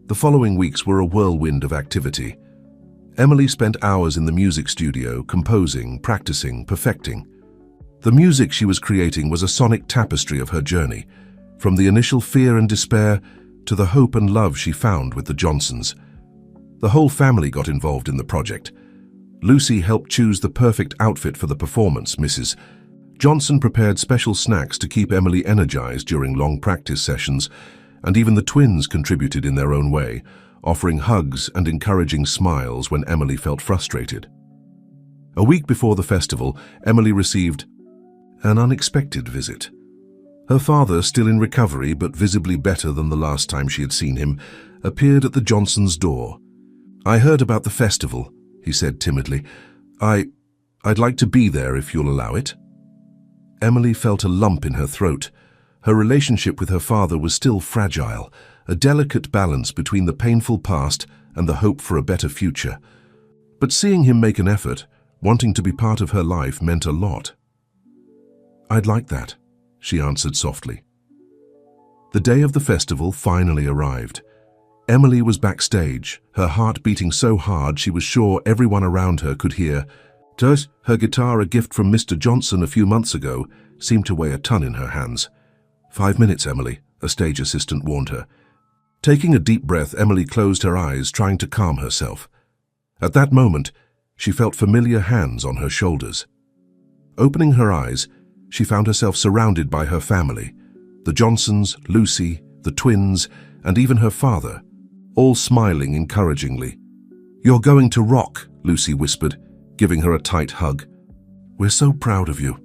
The following weeks were a whirlwind of activity. Emily spent hours in the music studio, composing, practicing, perfecting. The music she was creating was a sonic tapestry of her journey, from the initial fear and despair to the hope and love she found with the Johnsons. The whole family got involved in the project. Lucy helped choose the perfect outfit for the performance. Mrs. Johnson prepared special snacks to keep Emily energized during long practice sessions, and even the twins contributed in their own way, offering hugs and encouraging smiles when Emily felt frustrated. A week before the festival, Emily received an unexpected visit. Her father, still in recovery but visibly better than the last time she had seen him, appeared at the Johnsons' door. "I heard about the festival," he said timidly. I'd like to be there if you'll allow it." Emily felt a lump in her throat. Her relationship with her father was still fragile, a delicate balance between the painful past and the hope for a better future. But seeing him make an effort, wanting to be part of her life, meant a lot. "I'd like that," she answered softly. The day of the festival finally arrived. Emily was backstage, her heart beating so hard she was sure everyone around her could hear. Her guitar, a gift from Mr. Johnson a few months ago, seemed to weigh a ton in her hands. "5 minutes, Emily," a stage assistant warned her. Taking a deep breath, Emily closed her eyes, trying to calm herself. At that moment, she felt familiar hands on her shoulders. Opening her eyes, she found herself surrounded by her family, the Johnsons, Lucy, the twins, and even her father, all smiling encouragingly. "You're going to rock," Lucy whispered, giving her a tight hug. "We're so proud of you,"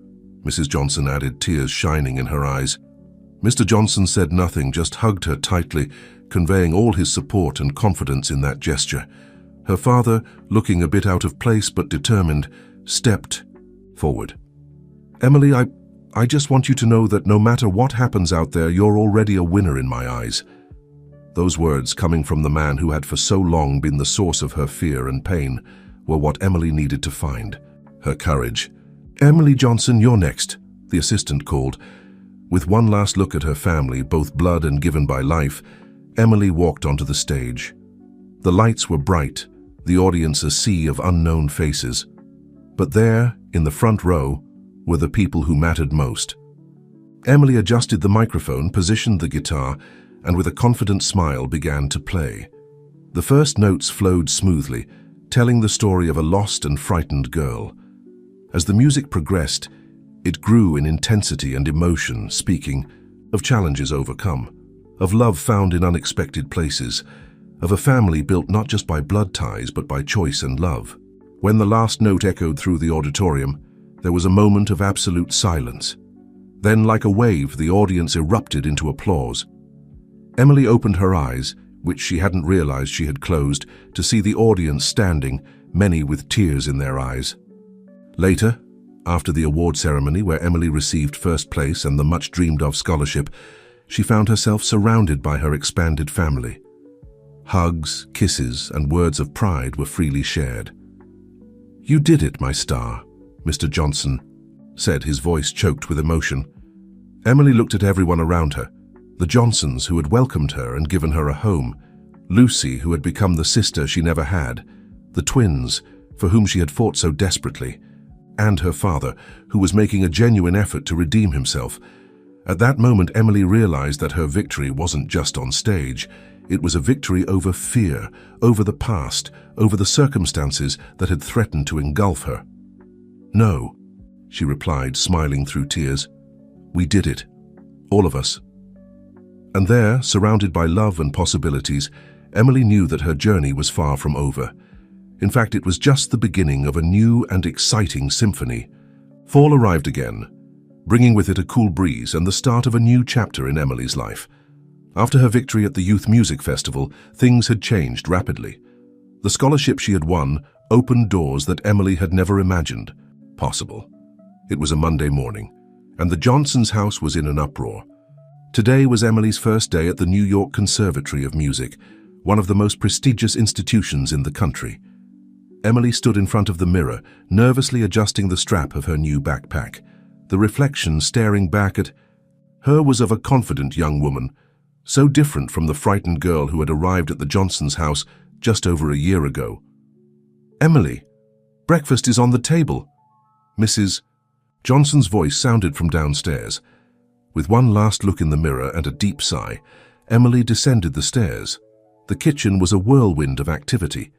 Mrs. Johnson added, tears shining in her eyes. Mr. Johnson said nothing, just hugged her tightly, conveying all his support and confidence in that gesture. Her father, looking a bit out of place but determined, stepped forward. "Emily, I just want you to know that no matter what happens out there, you're already a winner in my eyes." Those words, coming from the man who had for so long been the source of her fear and pain, were what Emily needed to find. Her courage. "Emily Johnson, you're next," the assistant called. With one last look at her family, both blood and given by life, Emily walked onto the stage. The lights were bright, the audience a sea of unknown faces. But there, in the front row, were the people who mattered most. Emily adjusted the microphone, positioned the guitar, and with a confident smile began to play. The first notes flowed smoothly, telling the story of a lost and frightened girl. As the music progressed, it grew in intensity and emotion, speaking of challenges overcome, of love found in unexpected places, of a family built not just by blood ties but by choice and love. When the last note echoed through the auditorium, there was a moment of absolute silence. Then, like a wave, the audience erupted into applause. Emily opened her eyes, which she hadn't realized she had closed, to see the audience standing, many with tears in their eyes. Later, After the award ceremony where Emily received first place and the much-dreamed-of scholarship, she found herself surrounded by her expanded family. Hugs, kisses, and words of pride were freely shared. "You did it, my star," Mr. Johnson said, his voice choked with emotion. Emily looked at everyone around her, the Johnsons who had welcomed her and given her a home, Lucy who had become the sister she never had, the twins for whom she had fought so desperately, and her father who was making a genuine effort to redeem himself. At that moment, Emily realized that her victory wasn't just on stage. It was a victory over fear, over the past, over the circumstances that had threatened to engulf her. "No," she replied, smiling through tears. "We did it. All of us." And there, surrounded by love and possibilities, Emily knew that her journey was far from over. In fact, it was just the beginning of a new and exciting symphony. Fall arrived again, bringing with it a cool breeze and the start of a new chapter in Emily's life. After her victory at the Youth Music Festival, things had changed rapidly. The scholarship she had won opened doors that Emily had never imagined possible. It was a Monday morning, and the Johnsons' house was in an uproar. Today was Emily's first day at the New York Conservatory of Music, one of the most prestigious institutions in the country. Emily stood in front of the mirror, nervously adjusting the strap of her new backpack. The reflection staring back at her was of a confident young woman, so different from the frightened girl who had arrived at the Johnsons' house just over a year ago. "Emily, breakfast is on the table." Mrs. Johnson's voice sounded from downstairs. With one last look in the mirror and a deep sigh, Emily descended the stairs. The kitchen was a whirlwind of activity.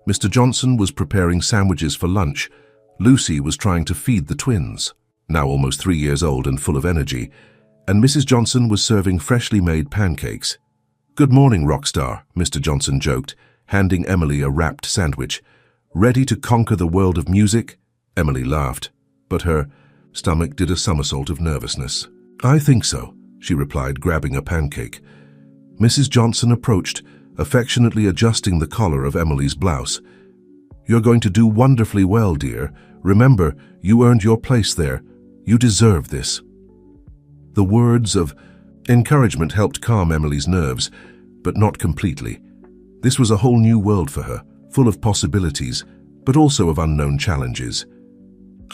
Mr. Johnson was preparing sandwiches for lunch. Lucy was trying to feed the twins, now almost 3 years old and full of energy, and Mrs. Johnson was serving freshly made pancakes. "Good morning, Rockstar," Mr. Johnson joked, handing Emily a wrapped sandwich. "Ready to conquer the world of music?" Emily laughed, but her stomach did a somersault of nervousness. "I think so," she replied, grabbing a pancake. Mrs. Johnson approached, affectionately adjusting the collar of Emily's blouse. "You're going to do wonderfully well, dear. Remember, you earned your place there. You deserve this." The words of encouragement helped calm Emily's nerves, but not completely. This was a whole new world for her, full of possibilities, but also of unknown challenges.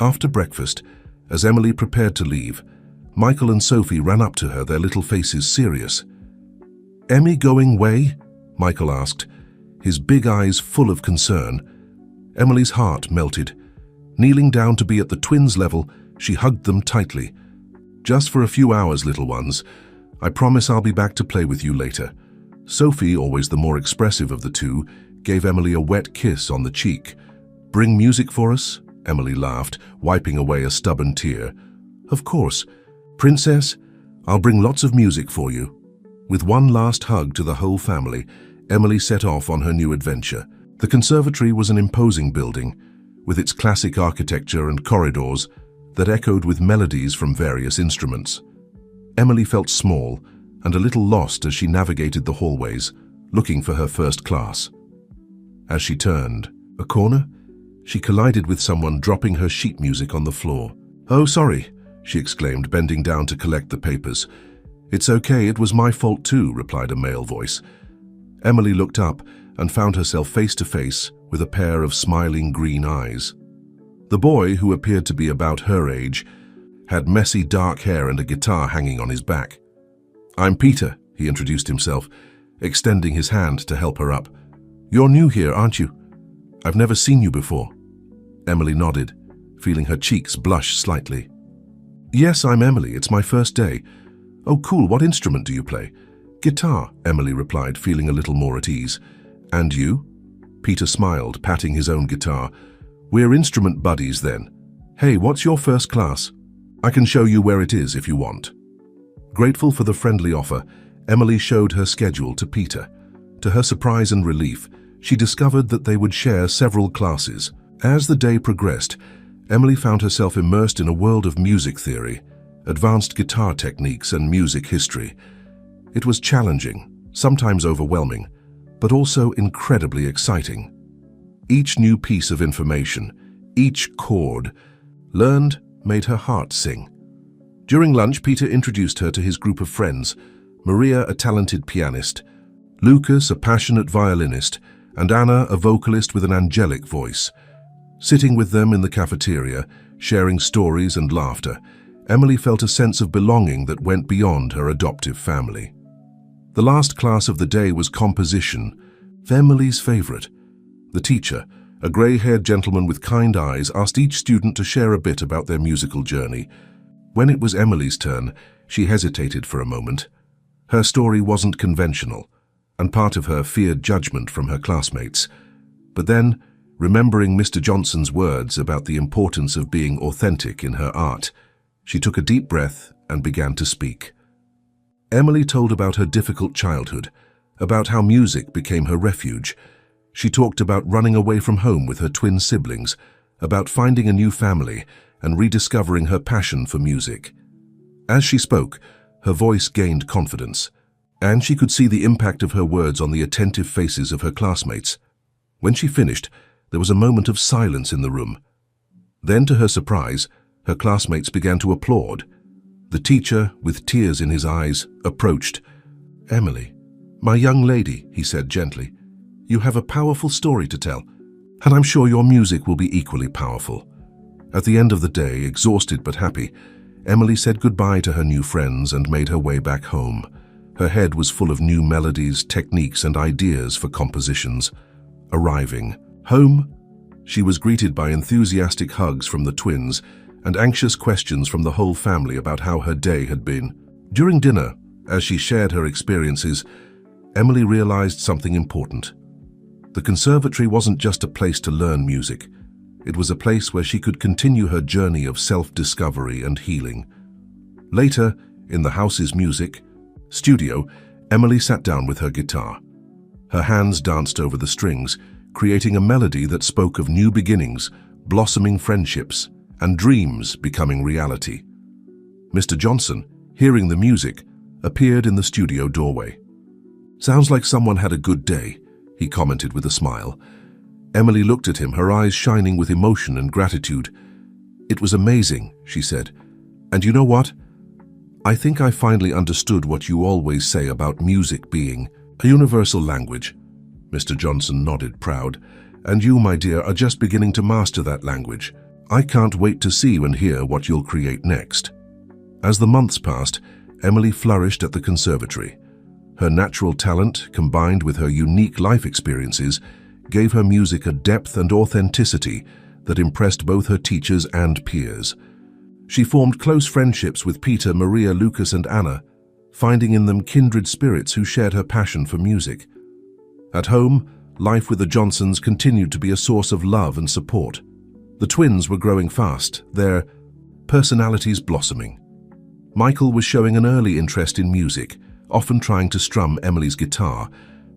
After breakfast, as Emily prepared to leave, Michael and Sophie ran up to her, their little faces serious. "Emmy going way?" Michael asked, his big eyes full of concern. Emily's heart melted. Kneeling down to be at the twins' level, she hugged them tightly. "Just for a few hours, little ones. I promise I'll be back to play with you later." Sophie, always the more expressive of the two, gave Emily a wet kiss on the cheek. "Bring music for us?" Emily laughed, wiping away a stubborn tear. "Of course. Princess, I'll bring lots of music for you." With one last hug to the whole family, Emily set off on her new adventure. The conservatory was an imposing building, with its classic architecture and corridors that echoed with melodies from various instruments. Emily felt small and a little lost as she navigated the hallways, looking for her first class. As she turned a corner, she collided with someone dropping her sheet music on the floor. "Oh, sorry," she exclaimed, bending down to collect the papers. "It's okay, it was my fault too," replied a male voice. Emily looked up and found herself face to face with a pair of smiling green eyes. The boy, who appeared to be about her age, had messy dark hair and a guitar hanging on his back. "I'm Peter," he introduced himself, extending his hand to help her up. "You're new here, aren't you? I've never seen you before." Emily nodded, feeling her cheeks blush slightly. "Yes, I'm Emily. It's my first day." "Oh, cool. What instrument do you play?" "Guitar," Emily replied, feeling a little more at ease. "And you?" Peter smiled, patting his own guitar. "We're instrument buddies then. Hey, what's your first class? I can show you where it is if you want." Grateful for the friendly offer, Emily showed her schedule to Peter. To her surprise and relief, she discovered that they would share several classes. As the day progressed, Emily found herself immersed in a world of music theory, advanced guitar techniques, and music history. It was challenging, sometimes overwhelming, but also incredibly exciting. Each new piece of information, each chord, Learned made her heart sing. During lunch, Peter introduced her to his group of friends, Maria, a talented pianist, Lucas, a passionate violinist, and Anna, a vocalist with an angelic voice. Sitting with them in the cafeteria, sharing stories and laughter, Emily felt a sense of belonging that went beyond her adoptive family. The last class of the day was composition, Emily's favorite. The teacher, a grey-haired gentleman with kind eyes, asked each student to share a bit about their musical journey. When it was Emily's turn, she hesitated for a moment. Her story wasn't conventional, and part of her feared judgment from her classmates. But then, remembering Mr. Johnson's words about the importance of being authentic in her art, she took a deep breath and began to speak. Emily told about her difficult childhood, about how music became her refuge. She talked about running away from home with her twin siblings, about finding a new family and rediscovering her passion for music. As she spoke, her voice gained confidence, and she could see the impact of her words on the attentive faces of her classmates. When she finished, there was a moment of silence in the room. Then, to her surprise, her classmates began to applaud. The teacher, with tears in his eyes, approached. "Emily, my young lady," he said gently, "you have a powerful story to tell, and I'm sure your music will be equally powerful." At the end of the day, exhausted but happy, Emily said goodbye to her new friends and made her way back home. Her head was full of new melodies, techniques, and ideas for compositions. Arriving home, she was greeted by enthusiastic hugs from the twins and anxious questions from the whole family about how her day had been. During dinner, as she shared her experiences, Emily realized something important. The conservatory wasn't just a place to learn music. It was a place where she could continue her journey of self-discovery and healing. Later, in the house's music studio, Emily sat down with her guitar. Her hands danced over the strings, creating a melody that spoke of new beginnings, blossoming friendships, and dreams becoming reality. Mr. Johnson, hearing the music, appeared in the studio doorway. "Sounds like someone had a good day," he commented with a smile. Emily looked at him, her eyes shining with emotion and gratitude. "It was amazing," she said. "And you know what? I think I finally understood what you always say about music being a universal language." Mr. Johnson nodded, proud. "And you, my dear, are just beginning to master that language. I can't wait to see and hear what you'll create next." As the months passed, Emily flourished at the conservatory. Her natural talent, combined with her unique life experiences, gave her music a depth and authenticity that impressed both her teachers and peers. She formed close friendships with Peter, Maria, Lucas, and Anna, finding in them kindred spirits who shared her passion for music. At home, life with the Johnsons continued to be a source of love and support. The twins were growing fast, their personalities blossoming. Michael was showing an early interest in music, often trying to strum Emily's guitar,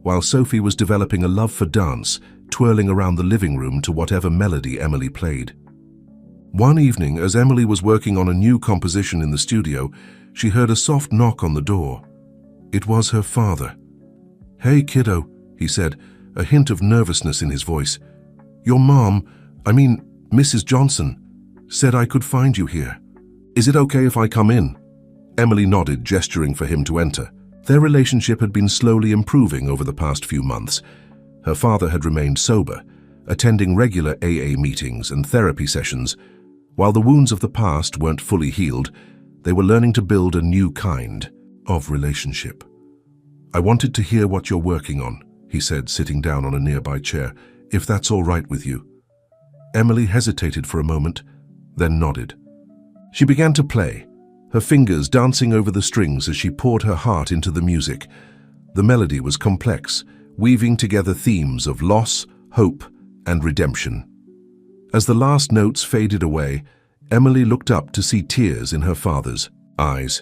while Sophie was developing a love for dance, twirling around the living room to whatever melody Emily played. One evening, as Emily was working on a new composition in the studio, she heard a soft knock on the door. It was her father. "Hey, kiddo," he said, a hint of nervousness in his voice. "Your mom, Mrs. Johnson, said I could find you here. Is it okay if I come in?" Emily nodded, gesturing for him to enter. Their relationship had been slowly improving over the past few months. Her father had remained sober, attending regular AA meetings and therapy sessions. While the wounds of the past weren't fully healed, they were learning to build a new kind of relationship. "I wanted to hear what you're working on," he said, sitting down on a nearby chair, "if that's all right with you." Emily hesitated for a moment, then nodded. She began to play, her fingers dancing over the strings as she poured her heart into the music. The melody was complex, weaving together themes of loss, hope, and redemption. As the last notes faded away, Emily looked up to see tears in her father's eyes.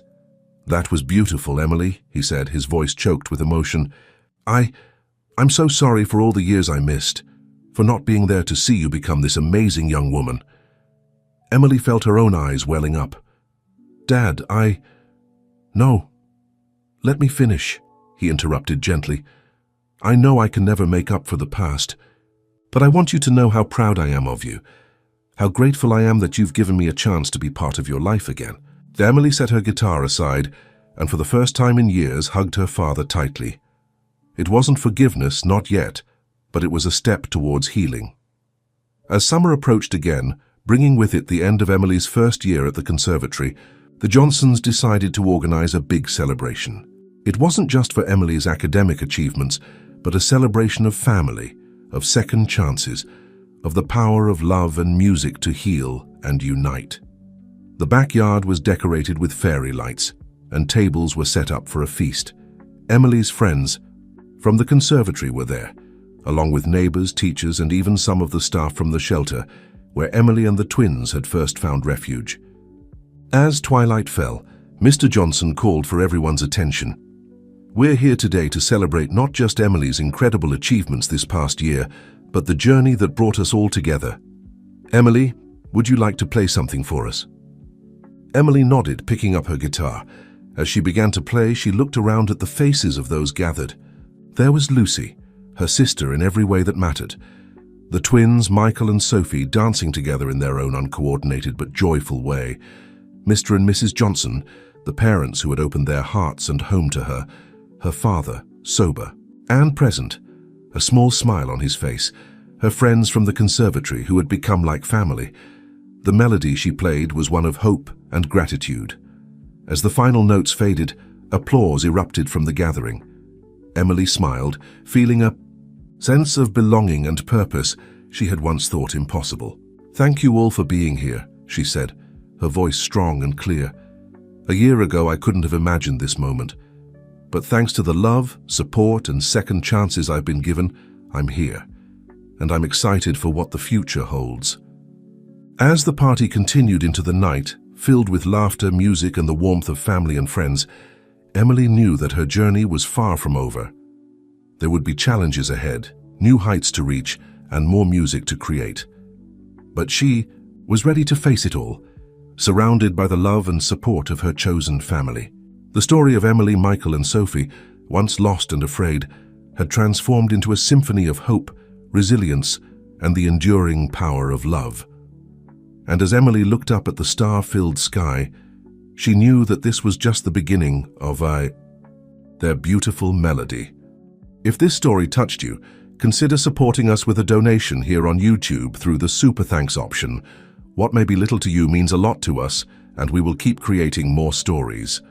"That was beautiful, Emily," he said, his voice choked with emotion. I'm so sorry for all the years I missed, for not being there to see you become this amazing young woman." Emily felt her own eyes welling up. "Dad, No. Let me finish," he interrupted gently. "I know I can never make up for the past, but I want you to know how proud I am of you, How grateful I am that you've given me a chance to be part of your life again." Emily set her guitar aside and for the first time in years hugged her father tightly. It wasn't forgiveness, not yet, but it was a step towards healing. As summer approached again, bringing with it the end of Emily's first year at the conservatory, the Johnsons decided to organize a big celebration. It wasn't just for Emily's academic achievements, but a celebration of family, of second chances, of the power of love and music to heal and unite. The backyard was decorated with fairy lights, and tables were set up for a feast. Emily's friends from the conservatory were there, along with neighbors, teachers, and even some of the staff from the shelter, where Emily and the twins had first found refuge. As twilight fell, Mr. Johnson called for everyone's attention. "We're here today to celebrate not just Emily's incredible achievements this past year, but the journey that brought us all together. Emily, would you like to play something for us?" Emily nodded, picking up her guitar. As she began to play, she looked around at the faces of those gathered. There was Lucy, her sister in every way that mattered. The twins, Michael and Sophie, dancing together in their own uncoordinated but joyful way. Mr. and Mrs. Johnson, the parents who had opened their hearts and home to her. Her father, sober and present, a small smile on his face. Her friends from the conservatory who had become like family. The melody she played was one of hope and gratitude. As the final notes faded, applause erupted from the gathering. Emily smiled, feeling a sense of belonging and purpose she had once thought impossible. "Thank you all for being here," she said, her voice strong and clear. "A year ago I couldn't have imagined this moment. But thanks to the love, support, and second chances I've been given, I'm here. And I'm excited for what the future holds." As the party continued into the night, filled with laughter, music, and the warmth of family and friends, Emily knew that her journey was far from over. There would be challenges ahead, new heights to reach, and more music to create. But she was ready to face it all, surrounded by the love and support of her chosen family. The story of Emily, Michael, and Sophie, once lost and afraid, had transformed into a symphony of hope, resilience, and the enduring power of love. And as Emily looked up at the star-filled sky, she knew that this was just the beginning of their beautiful melody. If this story touched you, consider supporting us with a donation here on YouTube through the Super Thanks option. What may be little to you means a lot to us, and we will keep creating more stories.